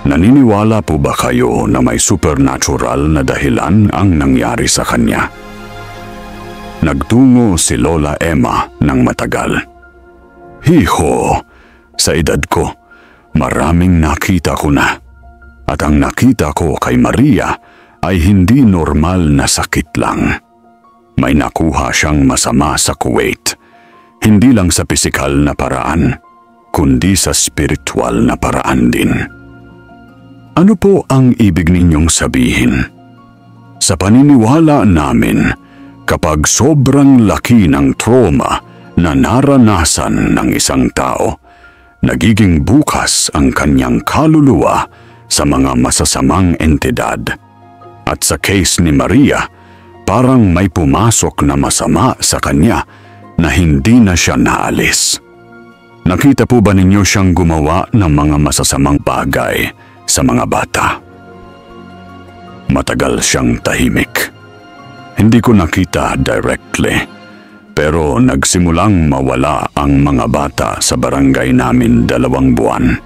Naniniwala po ba kayo na may supernatural na dahilan ang nangyari sa kanya? Nagtungo si Lola Emma ng matagal. Hiho, sa edad ko, maraming nakita ko na. At ang nakita ko kay Maria ay hindi normal na sakit lang. May nakuha siyang masama sa Kuwait. Hindi lang sa pisikal na paraan, kundi sa spiritual na paraan din. Ano po ang ibig ninyong sabihin? Sa paniniwala namin, kapag sobrang laki ng trauma na naranasan ng isang tao, nagiging bukas ang kanyang kaluluwa sa mga masasamang entidad. At sa case ni Maria, parang may pumasok na masama sa kanya na hindi na siya naalis. Nakita po ba ninyo siyang gumawa ng mga masasamang bagay sa mga bata? Matagal siyang tahimik. Hindi ko nakita directly, pero nagsimulang mawala ang mga bata sa barangay namin 2 buwan.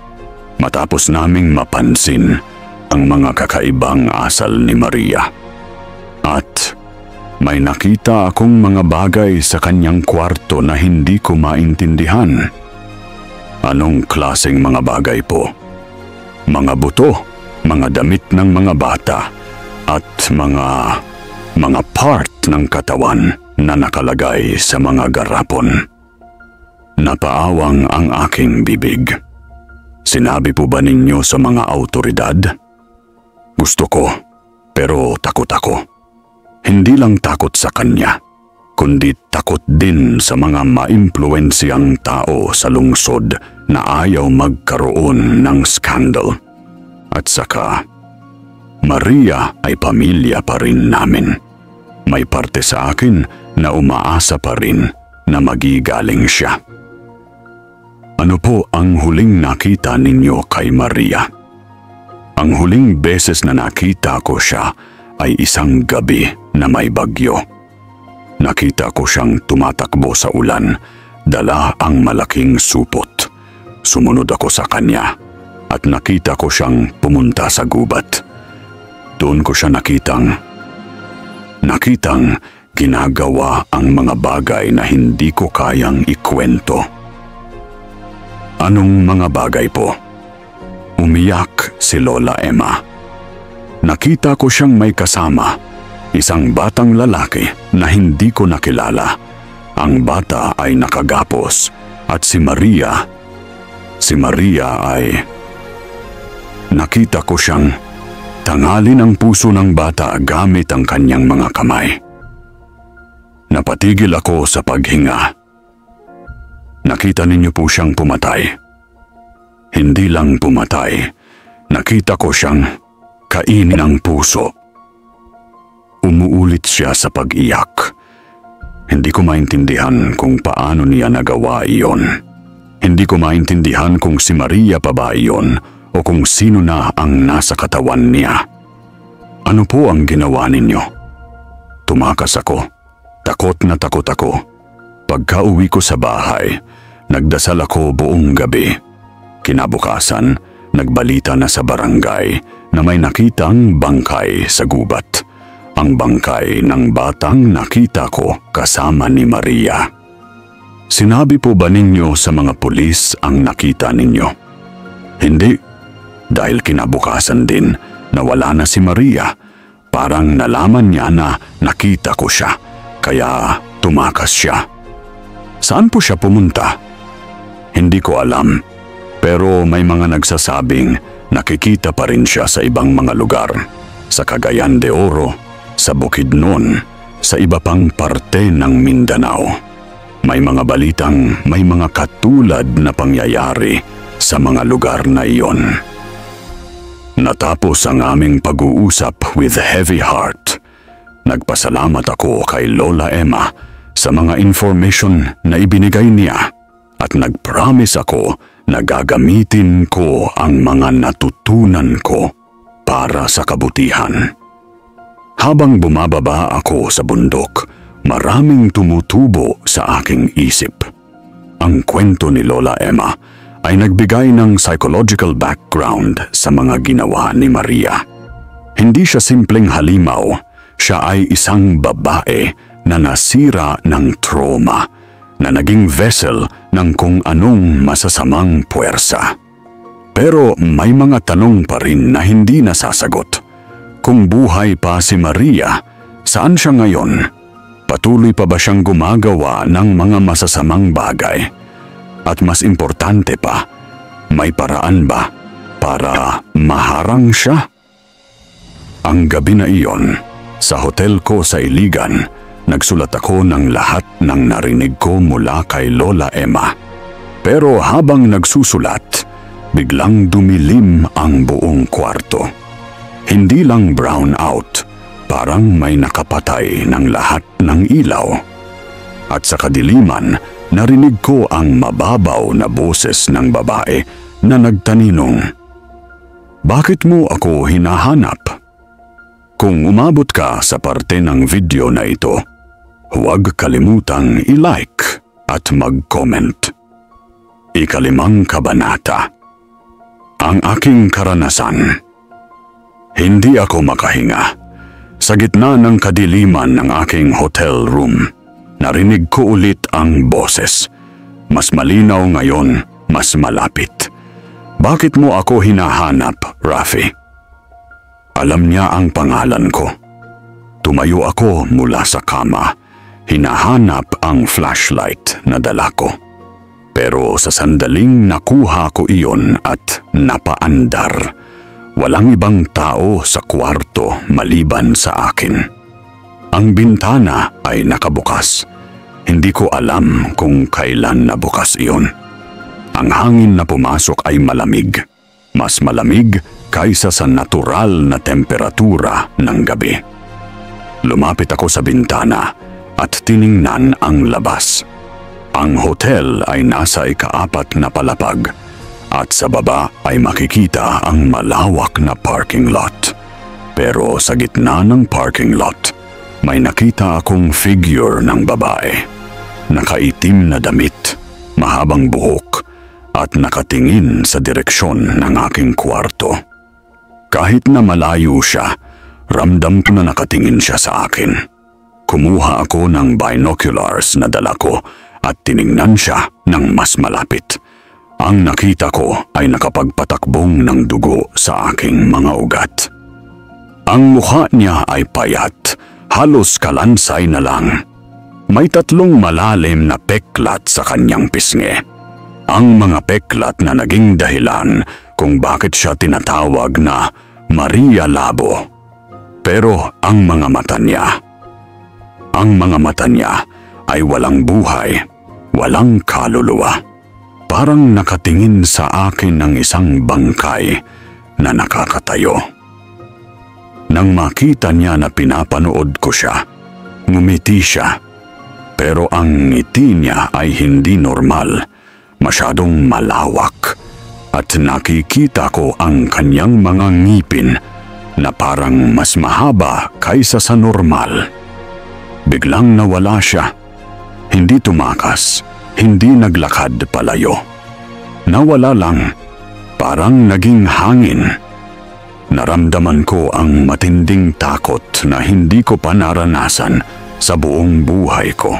Matapos naming mapansin ang mga kakaibang asal ni Maria. At may nakita akong mga bagay sa kanyang kwarto na hindi ko maintindihan. Anong klaseng mga bagay po? Mga buto, mga damit ng mga bata, at mga part ng katawan na nakalagay sa mga garapon. Napaawang ang aking bibig. Sinabi po ba ninyo sa mga awtoridad? Gusto ko, pero takot ako. Hindi lang takot sa kanya, kundi takot din sa mga maimpluwensyang tao sa lungsod na ayaw magkaroon ng skandal. At saka, Maria ay pamilya pa rin namin. May parte sa akin na umaasa pa rin na magigaling siya. Ano po ang huling nakita ninyo kay Maria? Ang huling beses na nakita ko siya ay isang gabi na may bagyo. Nakita ko siyang tumatakbo sa ulan, dala ang malaking supot. Sumunod ako sa kanya at nakita ko siyang pumunta sa gubat. Doon ko siya nakitang ginagawa ang mga bagay na hindi ko kayang ikwento. Anong mga bagay po? Umiyak si Lola Emma. Nakita ko siyang may kasama, isang batang lalaki na hindi ko nakilala. Ang bata ay nakagapos at si Maria ay... Nakita ko siyang tangalin ang puso ng bata gamit ang kanyang mga kamay. Napatigil ako sa paghinga. Nakita ninyo po siyang pumatay. Hindi lang pumatay, nakita ko siyang kainin ang puso. Umuulit siya sa pag-iyak. Hindi ko maintindihan kung paano niya nagawa iyon. Hindi ko maintindihan kung si Maria pa ba iyon o kung sino na ang nasa katawan niya. Ano po ang ginawa ninyo? Tumakas ako. Takot na takot ako. Pagka-uwi ko sa bahay, nagdasal ako buong gabi. Kinabukasan, nagbalita na sa barangay na may nakitang bangkay sa gubat. Ang bangkay ng batang nakita ko kasama ni Maria. Sinabi po ba ninyo sa mga pulis ang nakita ninyo? Hindi, dahil kinabukasan din na wala na si Maria. Parang nalaman niya na nakita ko siya, kaya tumakas siya. Saan po siya pumunta? Hindi ko alam, pero may mga nagsasabing nakikita pa rin siya sa ibang mga lugar, sa Cagayan de Oro, sa Bukidnon, sa iba pang parte ng Mindanao. May mga balitang may mga katulad na pangyayari sa mga lugar na iyon. Natapos ang aming pag-uusap with heavy heart. Nagpasalamat ako kay Lola Emma sa mga information na ibinigay niya at nag-promise ako na gagamitin ko ang mga natutunan ko para sa kabutihan. Habang bumababa ako sa bundok, maraming tumutubo sa aking isip. Ang kwento ni Lola Emma ay nagbigay ng psychological background sa mga ginawa ni Maria. Hindi siya simpleng halimaw, siya ay isang babae na nasira ng trauma, na naging vessel ng kung anong masasamang puwersa. Pero may mga tanong pa rin na hindi nasasagot. Kung buhay pa si Maria, saan siya ngayon? Patuloy pa ba siyang gumagawa ng mga masasamang bagay? At mas importante pa, may paraan ba para maharang siya? Ang gabi na iyon, sa hotel ko sa Iligan, nagsulat ako ng lahat ng narinig ko mula kay Lola Emma. Pero habang nagsusulat, biglang dumilim ang buong kwarto. Hindi lang brown out, parang may nakapatay ng lahat ng ilaw. At sa kadiliman, narinig ko ang mababaw na boses ng babae na nagtaninong, "Bakit mo ako hinahanap?" Kung umabot ka sa parte ng video na ito, huwag kalimutang i-like at mag-comment. Ikalimang kabanata. Ang aking karanasan. Hindi ako makahinga. Sa gitna ng kadiliman ng aking hotel room, narinig ko ulit ang boses. Mas malinaw ngayon, mas malapit. "Bakit mo ako hinahanap, Rafi?" Alam niya ang pangalan ko. Tumayo ako mula sa kama. Hinahanap ang flashlight na dala ko. Pero sa sandaling nakuha ko iyon at napaandar. Walang ibang tao sa kwarto maliban sa akin. Ang bintana ay nakabukas. Hindi ko alam kung kailan nabukas iyon. Ang hangin na pumasok ay malamig. Mas malamig kaysa sa natural na temperatura ng gabi. Lumapit ako sa bintana at tiningnan ang labas. Ang hotel ay nasa ika-4 na palapag at sa baba ay makikita ang malawak na parking lot. Pero sa gitna ng parking lot, may nakita akong figure ng babae. Nakaitim na damit, mahabang buhok, at nakatingin sa direksyon ng aking kwarto. Kahit na malayo siya, ramdam ko na nakatingin siya sa akin. Kumuha ako ng binoculars na dala ko at tiningnan siya ng mas malapit. Ang nakita ko ay nakapagpatakbong ng dugo sa aking mga ugat. Ang mukha niya ay payat, halos kalansay na lang. May 3 malalim na peklat sa kanyang pisngi. Ang mga peklat na naging dahilan kung bakit siya tinatawag na Maria Labo. Pero ang mga mata niya ay walang buhay, walang kaluluwa. Parang nakatingin sa akin ng isang bangkay na nakakatayo. Nang makita niya na pinapanood ko siya, ngumiti siya. Pero ang ngiti niya ay hindi normal. Masyadong malawak at nakikita ko ang kanyang mga ngipin na parang mas mahaba kaysa sa normal. Biglang nawala siya. Hindi tumakas, hindi naglakad palayo. Nawala lang, parang naging hangin. Naramdaman ko ang matinding takot na hindi ko pa naranasan sa buong buhay ko.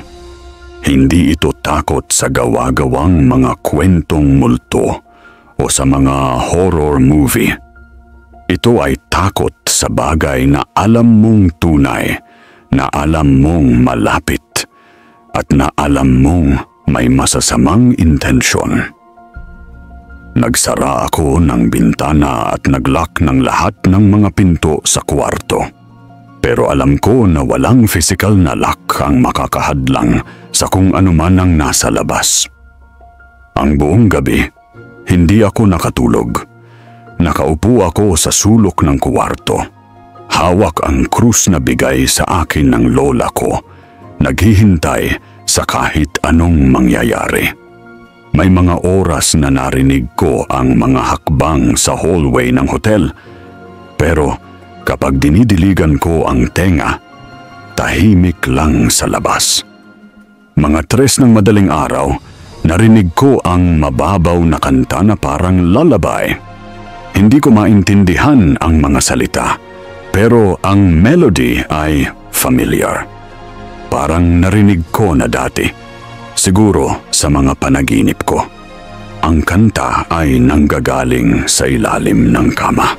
Hindi ito takot sa gawa-gawang mga kwentong multo o sa mga horror movie. Ito ay takot sa bagay na alam mong tunay, na alam mong malapit, at na alam mong may masasamang intensyon. Nagsara ako ng bintana at naglock ng lahat ng mga pinto sa kwarto. Pero alam ko na walang physical na lock ang makakahadlang sa kung anuman ang nasa labas. Ang buong gabi, hindi ako nakatulog. Nakaupo ako sa sulok ng kwarto. Hawak ang krus na bigay sa akin ng lola ko, naghihintay sa kahit anong mangyayari. May mga oras na narinig ko ang mga hakbang sa hallway ng hotel, pero kapag dinidiligan ko ang tenga, tahimik lang sa labas. Mga 3 ng madaling araw, narinig ko ang mababaw na kanta na parang lullaby. Hindi ko maintindihan ang mga salita, pero ang melody ay familiar. Parang narinig ko na dati, siguro sa mga panaginip ko. Ang kanta ay nanggagaling sa ilalim ng kama.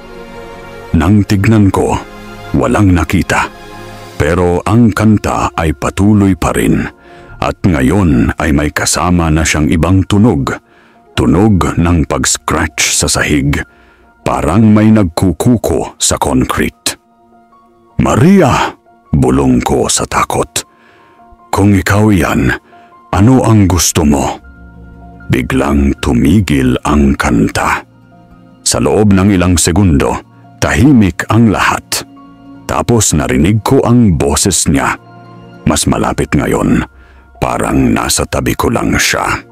Nang tignan ko, walang nakita. Pero ang kanta ay patuloy pa rin at ngayon ay may kasama na siyang ibang tunog. Tunog ng pag-scratch sa sahig, parang may nagkukuko sa concrete. "Maria!" bulong ko sa takot. "Kung ikaw yan, ano ang gusto mo?" Biglang tumigil ang kanta. Sa loob ng ilang segundo, tahimik ang lahat. Tapos narinig ko ang boses niya. Mas malapit ngayon, parang nasa tabi ko lang siya.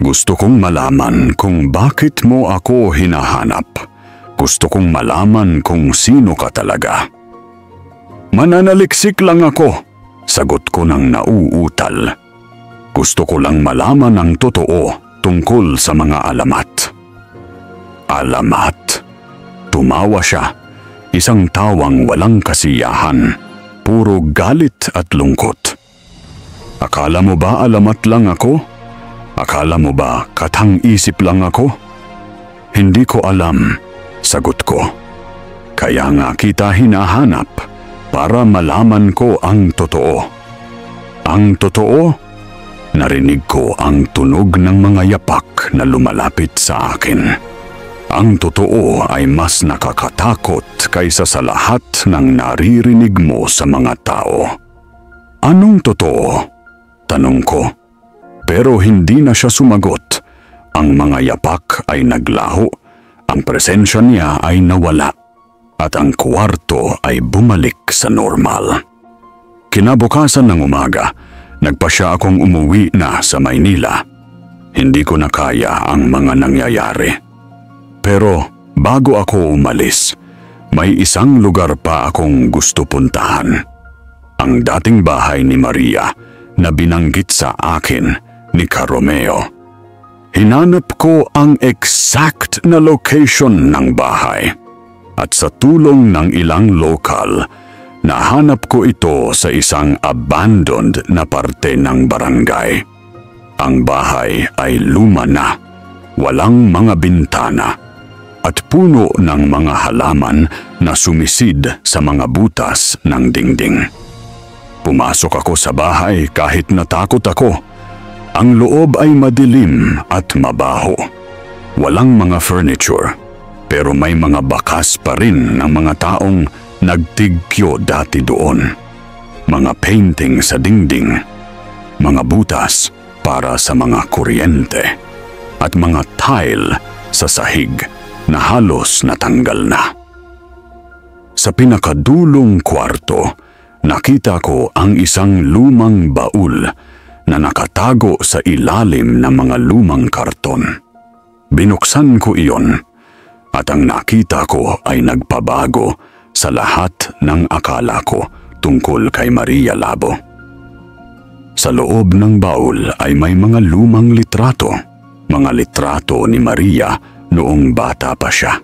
"Gusto kong malaman kung bakit mo ako hinahanap. Gusto kong malaman kung sino ka talaga." "Mananaliksik lang ako," sagot ko ng nauutal. "Gusto ko lang malaman ang totoo tungkol sa mga alamat." "Alamat?" Tumawa siya, isang tawang walang kasiyahan, puro galit at lungkot. "Akala mo ba alamat lang ako? Akala mo ba katang-isip lang ako?" "Hindi ko alam," sagot ko. "Kaya nga kita hinahanap para malaman ko ang totoo." "Ang totoo?" Narinig ko ang tunog ng mga yapak na lumalapit sa akin. "Ang totoo ay mas nakakatakot kaysa sa lahat ng naririnig mo sa mga tao." "Anong totoo?" tanong ko. Pero hindi na siya sumagot. Ang mga yapak ay naglaho, ang presensya niya ay nawala, at ang kwarto ay bumalik sa normal. Kinabukasan ng umaga, nagpasya akong umuwi na sa Maynila. Hindi ko na kaya ang mga nangyayari. Pero bago ako umalis, may isang lugar pa akong gusto puntahan. Ang dating bahay ni Maria na binanggit sa akin ni Caromeo. Hinanap ko ang exact na location ng bahay. At sa tulong ng ilang lokal, nahanap ko ito sa isang abandoned na parte ng barangay. Ang bahay ay luma na, walang mga bintana, at puno ng mga halaman na sumisid sa mga butas ng dingding. Pumasok ako sa bahay kahit natakot ako. Ang loob ay madilim at mabaho. Walang mga furniture, pero may mga bakas pa rin ng mga taong nagtigkyo dati doon. Mga painting sa dingding, mga butas para sa mga kuryente, at mga tile sa sahig na halos natanggal na. Sa pinakadulong kwarto, nakita ko ang isang lumang baul na nakatago sa ilalim ng mga lumang karton. Binuksan ko iyon at ang nakita ko ay nagpabago sa lahat ng akala ko tungkol kay Maria Labo. Sa loob ng baul ay may mga lumang litrato, mga litrato ni Maria noong bata pa siya.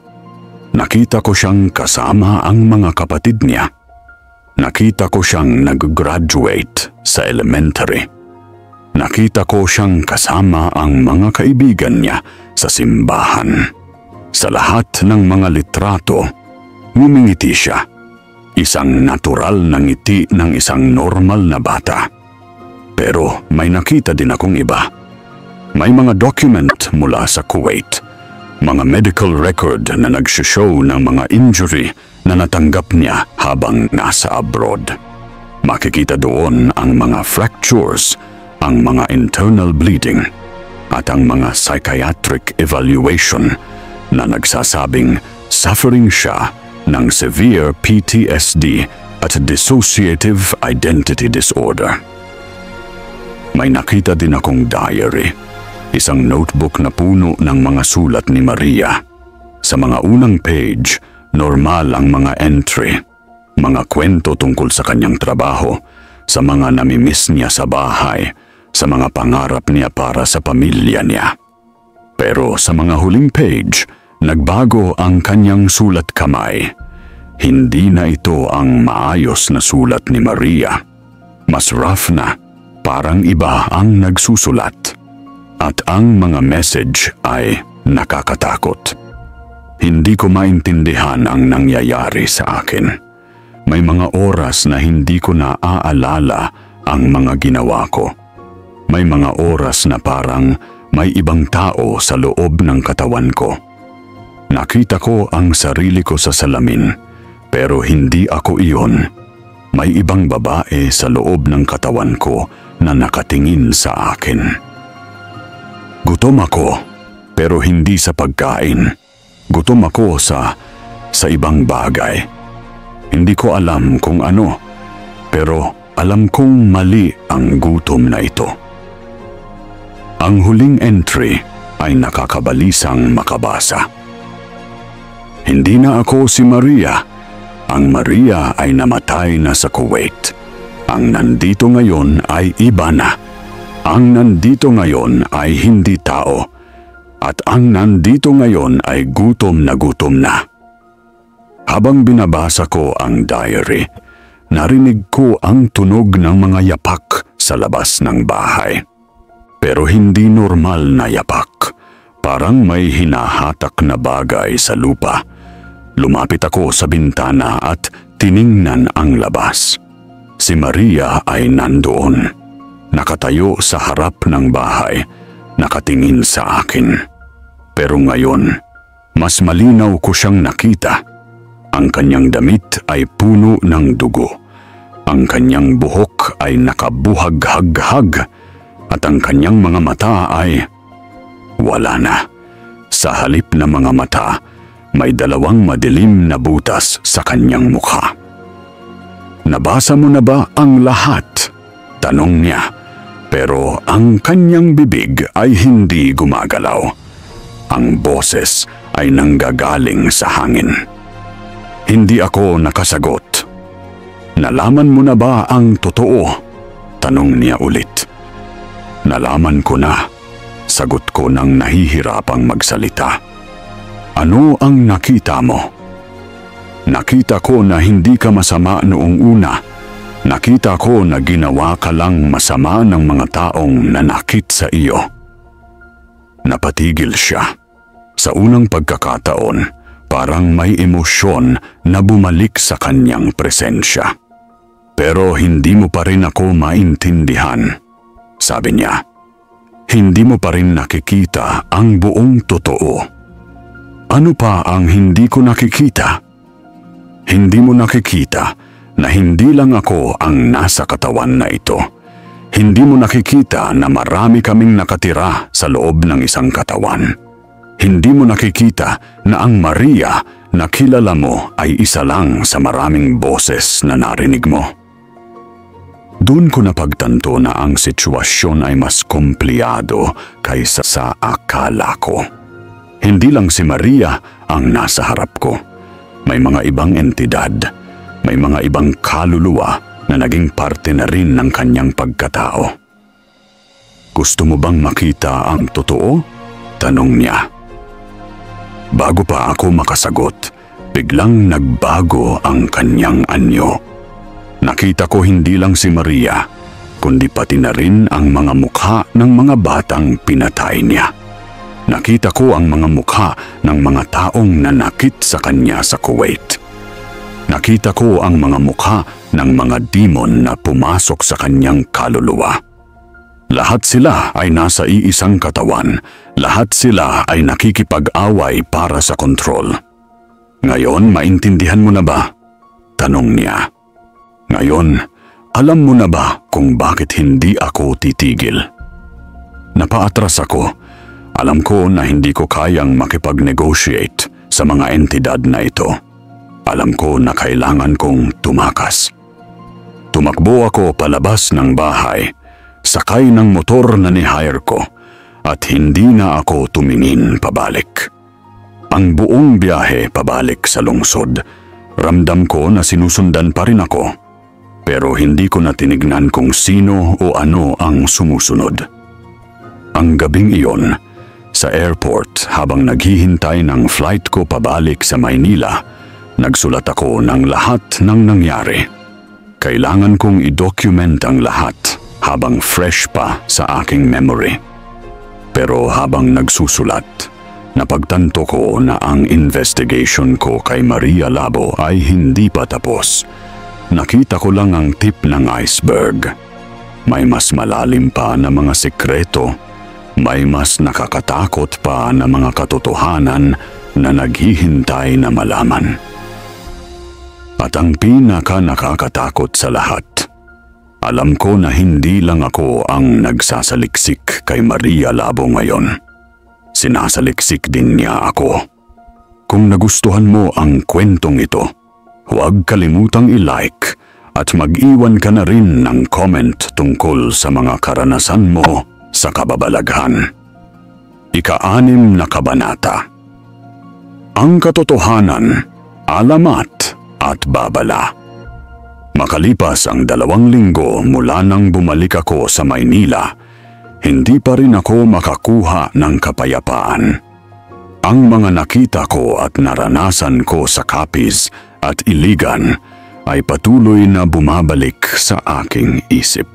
Nakita ko siyang kasama ang mga kapatid niya. Nakita ko siyang nag-graduate sa elementary. Nakita ko siyang kasama ang mga kaibigan niya sa simbahan. Sa lahat ng mga litrato, ngumingiti siya. Isang natural na ngiti ng isang normal na bata. Pero may nakita din akong iba. May mga document mula sa Kuwait. Mga medical record na nagsishow ng mga injury na natanggap niya habang nasa abroad. Makikita doon ang mga fractures, ang mga internal bleeding, at ang mga psychiatric evaluation na nagsasabing suffering siya ng severe PTSD at dissociative identity disorder. May nakita din akong diary, isang notebook na puno ng mga sulat ni Maria. Sa mga unang page, normal ang mga entry. Mga kwento tungkol sa kanyang trabaho, sa mga namimiss niya sa bahay, sa mga pangarap niya para sa pamilya niya. Pero sa mga huling page, nagbago ang kanyang sulat kamay. Hindi na ito ang maayos na sulat ni Maria. Mas rough na, parang iba ang nagsusulat. At ang mga message ay nakakatakot. Hindi ko maintindihan ang nangyayari sa akin. May mga oras na hindi ko naaalala ang mga ginawa ko. May mga oras na parang may ibang tao sa loob ng katawan ko. Nakita ko ang sarili ko sa salamin, pero hindi ako iyon. May ibang babae sa loob ng katawan ko na nakatingin sa akin. Gutom ako, pero hindi sa pagkain. Gutom ako sa ibang bagay. Hindi ko alam kung ano, pero alam kong mali ang gutom na ito. Ang huling entry ay nakakabalisang makabasa. Hindi na ako si Maria. Ang Maria ay namatay na sa Kuwait. Ang nandito ngayon ay iba na. Ang nandito ngayon ay hindi tao. At ang nandito ngayon ay gutom na. Habang binabasa ko ang diary, narinig ko ang tunog ng mga yapak sa labas ng bahay. Pero hindi normal na yapak. Parang may hinahatak na bagay sa lupa. Lumapit ako sa bintana at tiningnan ang labas. Si Maria ay nandoon. Nakatayo sa harap ng bahay, nakatingin sa akin. Pero ngayon, mas malinaw ko siyang nakita. Ang kanyang damit ay puno ng dugo. Ang kanyang buhok ay nakabuhag-hag-hag. At ang kanyang mga mata ay wala na. Sa halip na mga mata, may dalawang madilim na butas sa kanyang mukha. Nabasa mo na ba ang lahat? Tanong niya. Pero ang kanyang bibig ay hindi gumagalaw. Ang boses ay nanggagaling sa hangin. Hindi ako nakasagot. Nalaman mo na ba ang totoo? Tanong niya ulit. Nalaman ko na, sagot ko nang nahihirapang magsalita. Ano ang nakita mo? Nakita ko na hindi ka masama noong una. Nakita ko na ginawa ka lang masama ng mga taong nanakit sa iyo. Napatigil siya. Sa unang pagkakataon, parang may emosyon na bumalik sa kanyang presensya. Pero hindi mo pa rin ako maintindihan. Sabi niya, hindi mo pa rin nakikita ang buong totoo. Ano pa ang hindi ko nakikita? Hindi mo nakikita na hindi lang ako ang nasa katawan na ito. Hindi mo nakikita na marami kaming nakatira sa loob ng isang katawan. Hindi mo nakikita na ang Maria na kilala mo ay isa lang sa maraming boses na narinig mo. Doon ko napagtanto na ang sitwasyon ay mas komplikado kaysa sa akala ko. Hindi lang si Maria ang nasa harap ko. May mga ibang entidad, may mga ibang kaluluwa na naging parte na rin ng kanyang pagkatao. Gusto mo bang makita ang totoo? Tanong niya. Bago pa ako makasagot, biglang nagbago ang kanyang anyo. Nakita ko hindi lang si Maria, kundi pati na rin ang mga mukha ng mga batang pinatay niya. Nakita ko ang mga mukha ng mga taong nanakit sa kanya sa Kuwait. Nakita ko ang mga mukha ng mga demon na pumasok sa kanyang kaluluwa. Lahat sila ay nasa iisang katawan. Lahat sila ay nakikipag-away para sa kontrol. Ngayon, maintindihan mo na ba? Tanong niya. Ngayon, alam mo na ba kung bakit hindi ako titigil? Napaatras ako. Alam ko na hindi ko kayang makipag-negotiate sa mga entidad na ito. Alam ko na kailangan kong tumakas. Tumakbo ako palabas ng bahay, sakay ng motor na ni-hire ko, at hindi na ako tumingin pabalik. Ang buong biyahe pabalik sa lungsod Ramdam ko na sinusundan pa rin ako, pero hindi ko na tinignan kung sino o ano ang sumusunod. Ang gabing iyon, sa airport habang naghihintay ng flight ko pabalik sa Maynila, nagsulat ako ng lahat ng nangyari. Kailangan kong i-document ang lahat habang fresh pa sa aking memory. Pero habang nagsusulat, napagtanto ko na ang investigation ko kay Maria Labo ay hindi pa tapos. Nakita ko lang ang tip ng iceberg. May mas malalim pa na mga sekreto. May mas nakakatakot pa na mga katotohanan na naghihintay na malaman. At ang pinaka-nakakatakot sa lahat, alam ko na hindi lang ako ang nagsasaliksik kay Maria Labo ngayon. Sinasaliksik din niya ako. Kung nagustuhan mo ang kwentong ito, huwag kalimutang i-like at mag-iwan ka na rin ng comment tungkol sa mga karanasan mo sa kababalaghan. Ika-6 na kabanata. Ang katotohanan, alamat at babala. Makalipas ang 2 linggo mula nang bumalik ako sa Maynila, hindi pa rin ako makakuha ng kapayapaan. Ang mga nakita ko at naranasan ko sa Capiz at Iligan ay patuloy na bumabalik sa aking isip.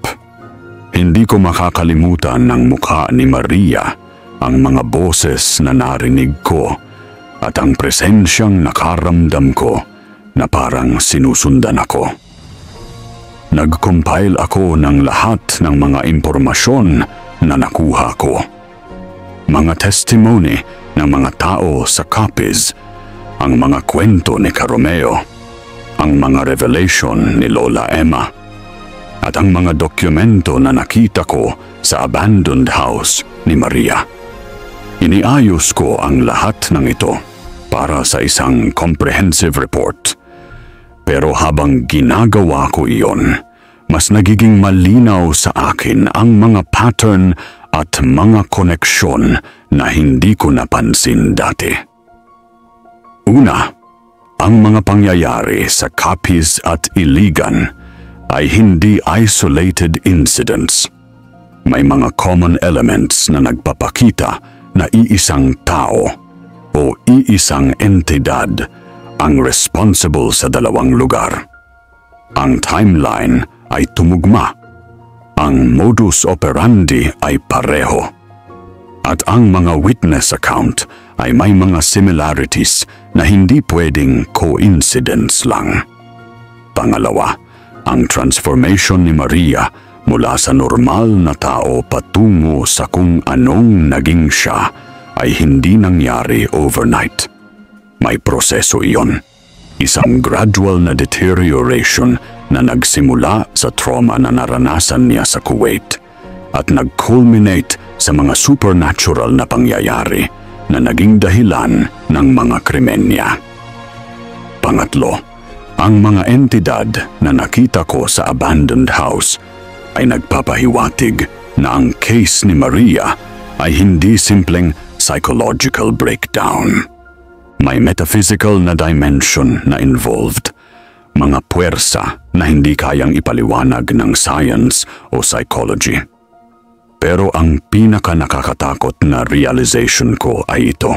Hindi ko makakalimutan ng mukha ni Maria, ang mga boses na narinig ko at ang presensyang nakaramdam ko na parang sinusundan ako. Nag-compile ako ng lahat ng mga impormasyon na nakuha ko. Mga testimony ng mga tao sa Capiz, ang mga kwento ni Caromeo, ang mga revelation ni Lola Emma, at ang mga dokumento na nakita ko sa abandoned house ni Maria. Iniayos ko ang lahat ng ito para sa isang comprehensive report. Pero habang ginagawa ko iyon, mas nagiging malinaw sa akin ang mga pattern at mga koneksyon na hindi ko napansin dati. Una, ang mga pangyayari sa Capiz at Iligan ay hindi isolated incidents. May mga common elements na nagpapakita na iisang tao o iisang entidad ang responsible sa 2 lugar. Ang timeline ay tumugma. Ang modus operandi ay pareho. At ang mga witness account ay may mga similarities na hindi pwedeng coincidence lang. Pangalawa, ang transformation ni Maria mula sa normal na tao patungo sa kung anong naging siya ay hindi nangyari overnight. May proseso iyon. Isang gradual na deterioration na nagsimula sa trauma na naranasan niya sa Kuwait at nag-culminate sa mga supernatural na pangyayari na naging dahilan ng mga krimen niya. Pangatlo, ang mga entidad na nakita ko sa abandoned house ay nagpapahiwatig na ang case ni Maria ay hindi simpleng psychological breakdown. May metaphysical na dimension na involved, mga puwersa na hindi kayang ipaliwanag ng science o psychology. Pero ang pinaka-nakakatakot na realization ko ay ito.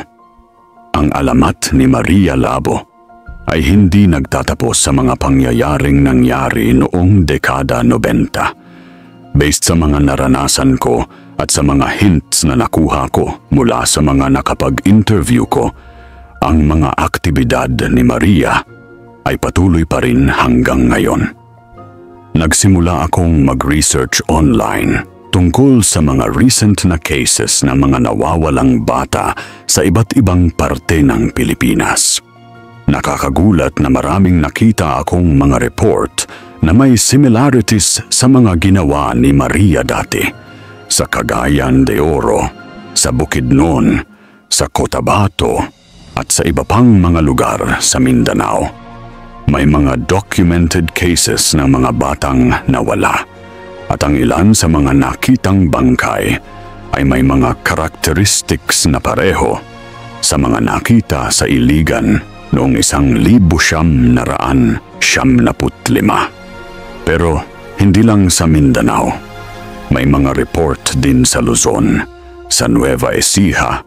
Ang alamat ni Maria Labo ay hindi nagtatapos sa mga pangyayaring nangyari noong dekada 90. Based sa mga naranasan ko at sa mga hints na nakuha ko mula sa mga nakapag-interview ko, ang mga aktibidad ni Maria ay patuloy pa rin hanggang ngayon. Nagsimula akong mag-research online tungkol sa mga recent na cases ng mga nawawalang bata sa iba't ibang parte ng Pilipinas. Nakakagulat na maraming nakita akong mga report na may similarities sa mga ginawa ni Maria dati sa Cagayan de Oro, sa Bukidnon, sa Cotabato at sa iba pang mga lugar sa Mindanao. May mga documented cases ng mga batang nawala at ang ilan sa mga nakitang bangkay ay may mga characteristics na pareho sa mga nakita sa Iligan, noong 1975. Pero hindi lang sa Mindanao. May mga report din sa Luzon, sa Nueva Ecija,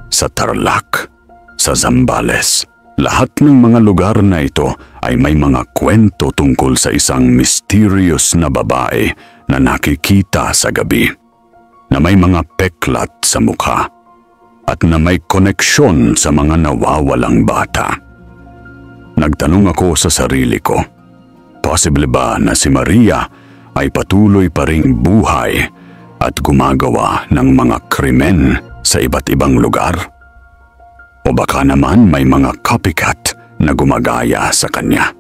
sa Tarlac, sa Zambales. Lahat ng mga lugar na ito ay may mga kwento tungkol sa isang mysterious na babae na nakikita sa gabi, na may mga peklat sa mukha, at na may koneksyon sa mga nawawalang bata. Nagtanong ako sa sarili ko, posible ba na si Maria ay patuloy pa ring buhay at gumagawa ng mga krimen sa iba't ibang lugar? O baka naman may mga copycat na gumagaya sa kanya?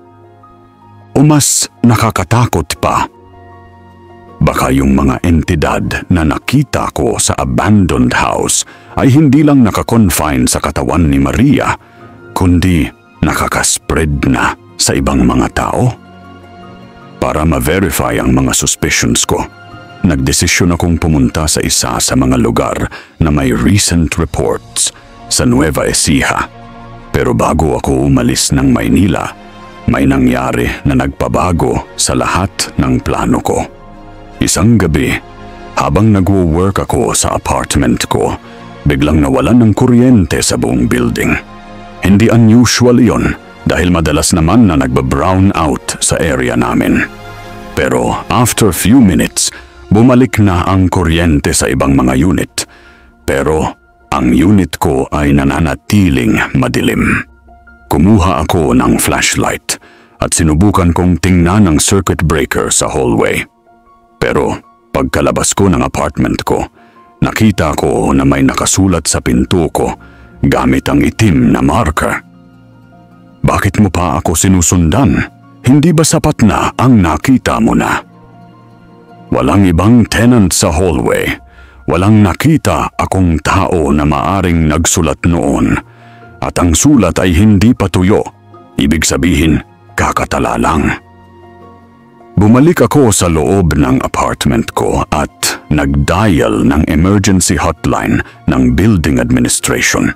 O mas nakakatakot pa, baka yung mga entidad na nakita ko sa abandoned house ay hindi lang nakakonfine sa katawan ni Maria, kundi nakakaspread na sa ibang mga tao? Para ma-verify ang mga suspicions ko, nagdesisyon akong pumunta sa isa sa mga lugar na may recent reports sa Nueva Ecija. Pero bago ako umalis ng Maynila, may nangyari na nagpabago sa lahat ng plano ko. Isang gabi, habang nagwo-work ako sa apartment ko, biglang nawalan ng kuryente sa buong building. Hindi unusual yon dahil madalas naman na nagba-brown out sa area namin. Pero after few minutes, bumalik na ang kuryente sa ibang mga unit. Pero ang unit ko ay nananatiling madilim. Kumuha ako ng flashlight at sinubukan kong tingnan ang circuit breaker sa hallway. Pero pagkalabas ko ng apartment ko, nakita ko na may nakasulat sa pinto ko gamit ang itim na marker. Bakit mo pa ako sinusundan? Hindi ba sapat na ang nakita mo na? Walang ibang tenant sa hallway. Walang nakita akong tao na maaring nagsulat noon. At ang sulat ay hindi patuyo. Ibig sabihin, kakatala lang. Bumalik ako sa loob ng apartment ko at nag-dial ng emergency hotline ng building administration.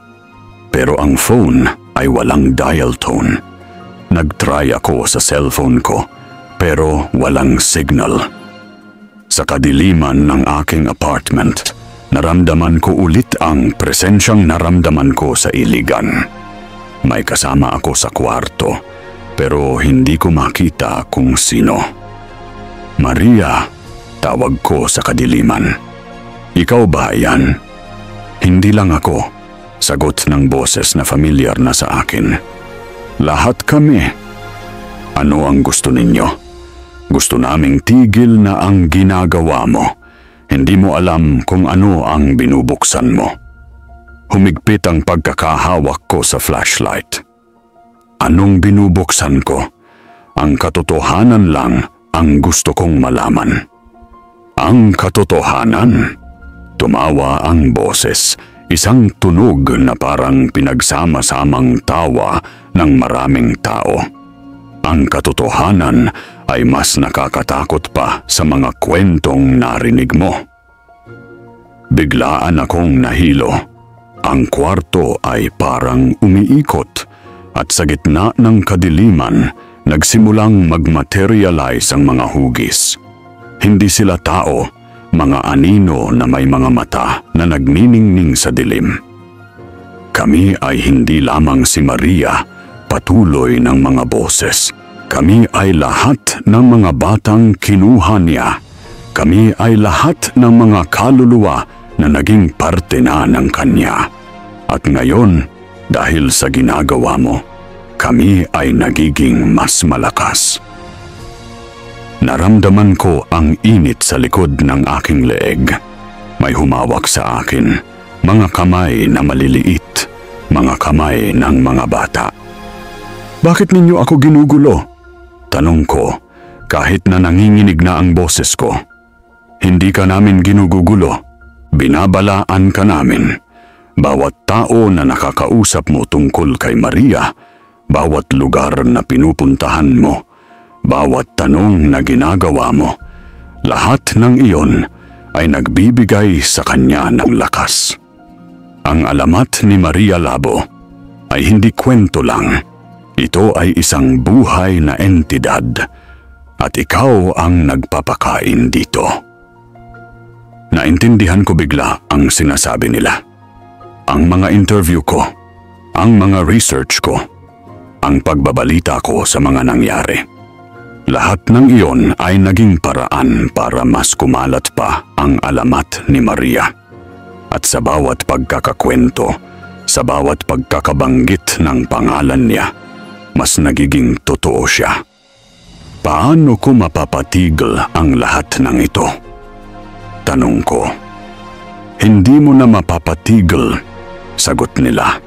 Pero ang phone ay walang dial tone. Nag-try ako sa cellphone ko pero walang signal. Sa kadiliman ng aking apartment, naramdaman ko ulit ang presensyang naramdaman ko sa iligan. May kasama ako sa kwarto pero hindi ko makita kung sino. Maria, tawag ko sa kadiliman. Ikaw ba yan? Hindi lang ako, sagot ng boses na familiar na sa akin. Lahat kami. Ano ang gusto ninyo? Gusto naming tigil na ang ginagawa mo. Hindi mo alam kung ano ang binubuksan mo. Humigpit ang pagkakahawak ko sa flashlight. Anong binubuksan ko? Ang katotohanan lang ang gusto kong malaman. Ang katotohanan? Tumawa ang boses, isang tunog na parang pinagsama-samang tawa ng maraming tao. Ang katotohanan ay mas nakakatakot pa sa mga kwentong narinig mo. Biglaan akong nahilo. Ang kwarto ay parang umiikot at sa gitna ng kadiliman, nagsimulang mag-materialize ang mga hugis. Hindi sila tao, mga anino na may mga mata na nagniningning sa dilim. Kami ay hindi lamang si Maria, patuloy ng mga boses. Kami ay lahat ng mga batang kinuha niya. Kami ay lahat ng mga kaluluwa na naging parte na ng kanya. At ngayon, dahil sa ginagawa mo, kami ay nagiging mas malakas. Naramdaman ko ang init sa likod ng aking leeg. May humawak sa akin, mga kamay na maliliit, mga kamay ng mga bata. Bakit ninyo ako ginugulo? Tanong ko, kahit na nanginginig na ang boses ko. Hindi ka namin ginugugulo. Binabalaan ka namin. Bawat tao na nakakausap mo tungkol kay Maria, bawat lugar na pinupuntahan mo, bawat tanong na ginagawa mo, lahat ng iyon ay nagbibigay sa kanya ng lakas. Ang alamat ni Maria Labo ay hindi kwento lang, Ito ay isang buhay na entidad at ikaw ang nagpapakain dito. Naintindihan ko bigla ang sinasabi nila. Ang mga interview ko, ang mga research ko, ang pagbabalita ko sa mga nangyari. Lahat ng iyon ay naging paraan para mas kumalat pa ang alamat ni Maria. At sa bawat pagkakakwento, sa bawat pagkakabanggit ng pangalan niya, mas nagiging totoo siya. Paano ko mapapatigil ang lahat ng ito? Tanong ko. Hindi mo na mapapatigil, sagot nila.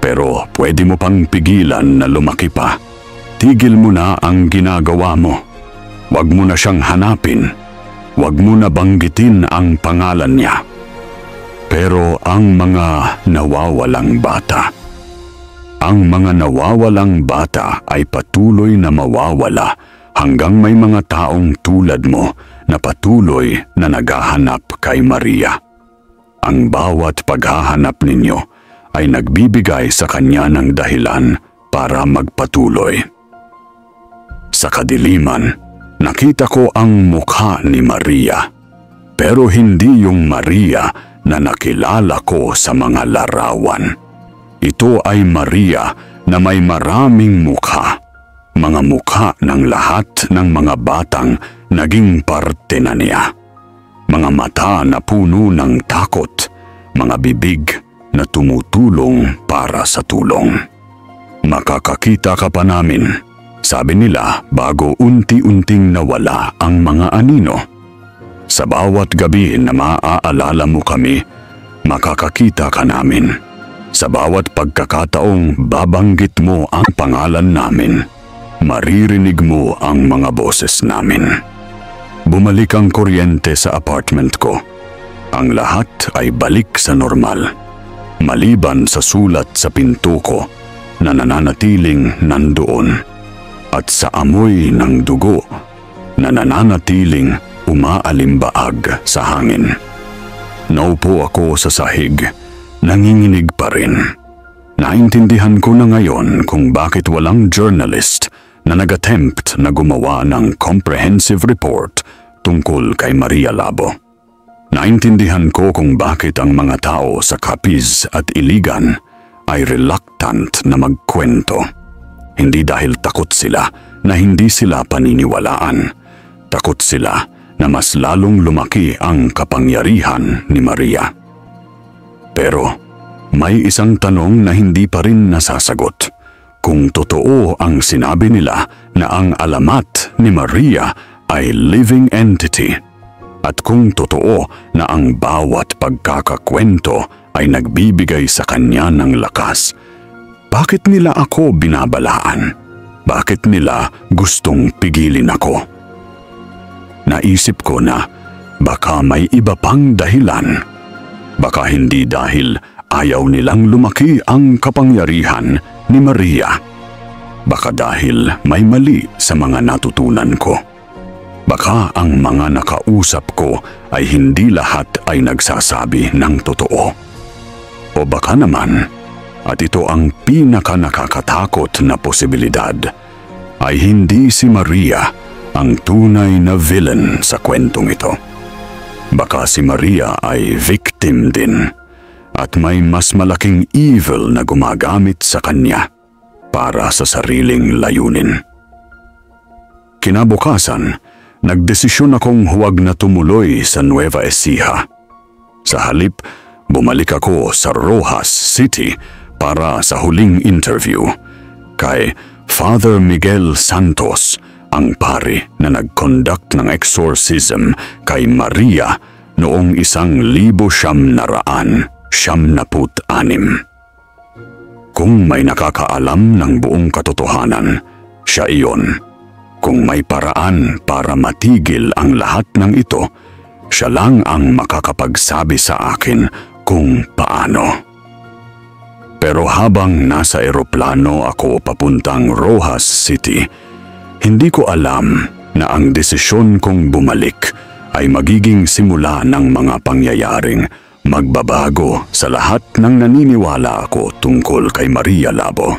Pero pwede mo pang pigilan na lumaki pa. Tigil mo na ang ginagawa mo. Huwag mo na siyang hanapin. Huwag mo na banggitin ang pangalan niya. Pero ang mga nawawalang bata, ay patuloy na mawawala hanggang may mga taong tulad mo na patuloy na naghahanap kay Maria. Ang bawat paghahanap ninyo ay nagbibigay sa kanya ng dahilan para magpatuloy. Sa kadiliman, nakita ko ang mukha ni Maria, pero hindi yung Maria na nakilala ko sa mga larawan. Ito ay Maria na may maraming mukha, mga mukha ng lahat ng mga batang naging parte na niya. Mga mata na puno ng takot, mga bibig na tumutulong para sa tulong. Makakakita ka pa namin, sabi nila bago unti-unting nawala ang mga anino. Sa bawat gabi na maaalala mo kami, makakakita ka namin. Sa bawat pagkakataong babanggit mo ang pangalan namin, maririnig mo ang mga boses namin. Bumalik ang kuryente sa apartment ko. Ang lahat ay balik sa normal. Maliban sa sulat sa pinto ko na nananatiling nandoon at sa amoy ng dugo na nananatiling umaalimbaag sa hangin. Naupo ako sa sahig, nanginginig pa rin. Naintindihan ko na ngayon kung bakit walang journalist na nag-attempt na gumawa ng comprehensive report tungkol kay Maria Labo. Naintindihan ko kung bakit ang mga tao sa Capiz at Iligan ay reluctant na magkwento. Hindi dahil takot sila na hindi sila paniniwalaan. Takot sila na mas lalong lumaki ang kapangyarihan ni Maria. Pero may isang tanong na hindi pa rin nasasagot. Kung totoo ang sinabi nila na ang alamat ni Maria ay living entity, at kung totoo na ang bawat pagkakakwento ay nagbibigay sa kanya ng lakas, bakit nila ako binabalaan? Bakit nila gustong pigilin ako? Naisip ko na baka may iba pang dahilan. Baka hindi dahil ayaw nilang lumaki ang kapangyarihan ni Maria. Baka dahil may mali sa mga natutunan ko. Baka ang mga nakausap ko ay hindi lahat ay nagsasabi ng totoo. O baka naman, at ito ang pinaka-nakakatakot na posibilidad, ay hindi si Maria ang tunay na villain sa kwentong ito. Baka si Maria ay victim din at may mas malaking evil na gumagamit sa kanya para sa sariling layunin. Kinabukasan, nagdesisyon akong huwag na tumuloy sa Nueva Ecija. Sa halip, bumalik ako sa Rojas City para sa huling interview kay Father Miguel Santos, ang pari na nag-conduct ng exorcism kay Maria noong 1996. Kung may nakakaalam ng buong katotohanan, siya iyon. Kung may paraan para matigil ang lahat ng ito, siya lang ang makakapagsabi sa akin kung paano. Pero habang nasa eroplano ako papuntang Rojas City, hindi ko alam na ang desisyon kong bumalik ay magiging simula ng mga pangyayaring magbabago sa lahat ng naniniwala ako tungkol kay Maria Labo.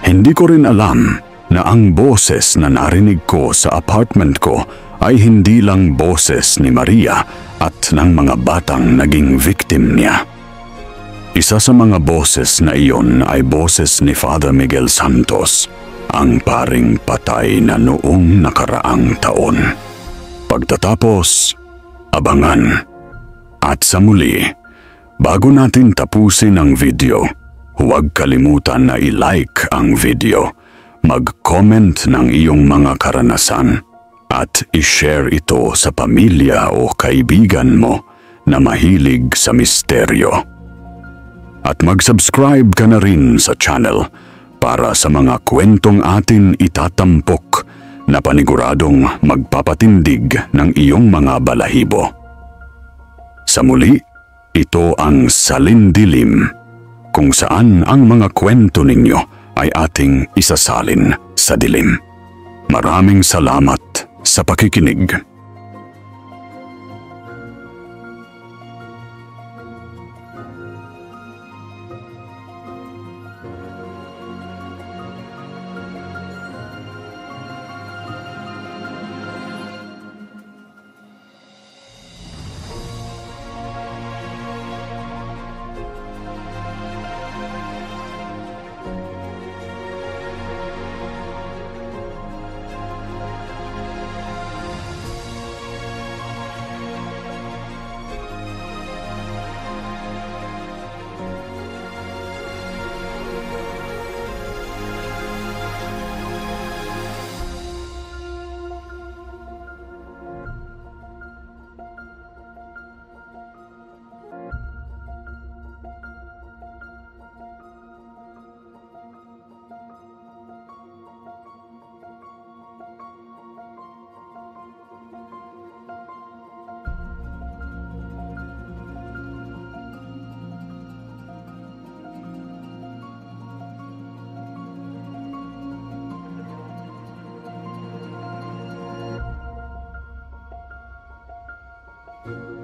Hindi ko rin alam na ang boses na narinig ko sa apartment ko ay hindi lang boses ni Maria at ng mga batang naging victim niya. Isa sa mga boses na iyon ay boses ni Father Miguel Santos, ang paring patay na noong nakaraang taon. Pagtatapos, abangan. At sa muli, bago natin tapusin ang video, huwag kalimutan na i-like ang video, mag-comment ng iyong mga karanasan, at i-share ito sa pamilya o kaibigan mo na mahilig sa misteryo. At mag-subscribe ka na rin sa channel para sa mga kwentong atin itatampok na paniguradong magpapatindig ng iyong mga balahibo. Sa muli, ito ang Salindilim, kung saan ang mga kwento ninyo ay ating isasalin sa dilim. Maraming salamat sa pakikinig. you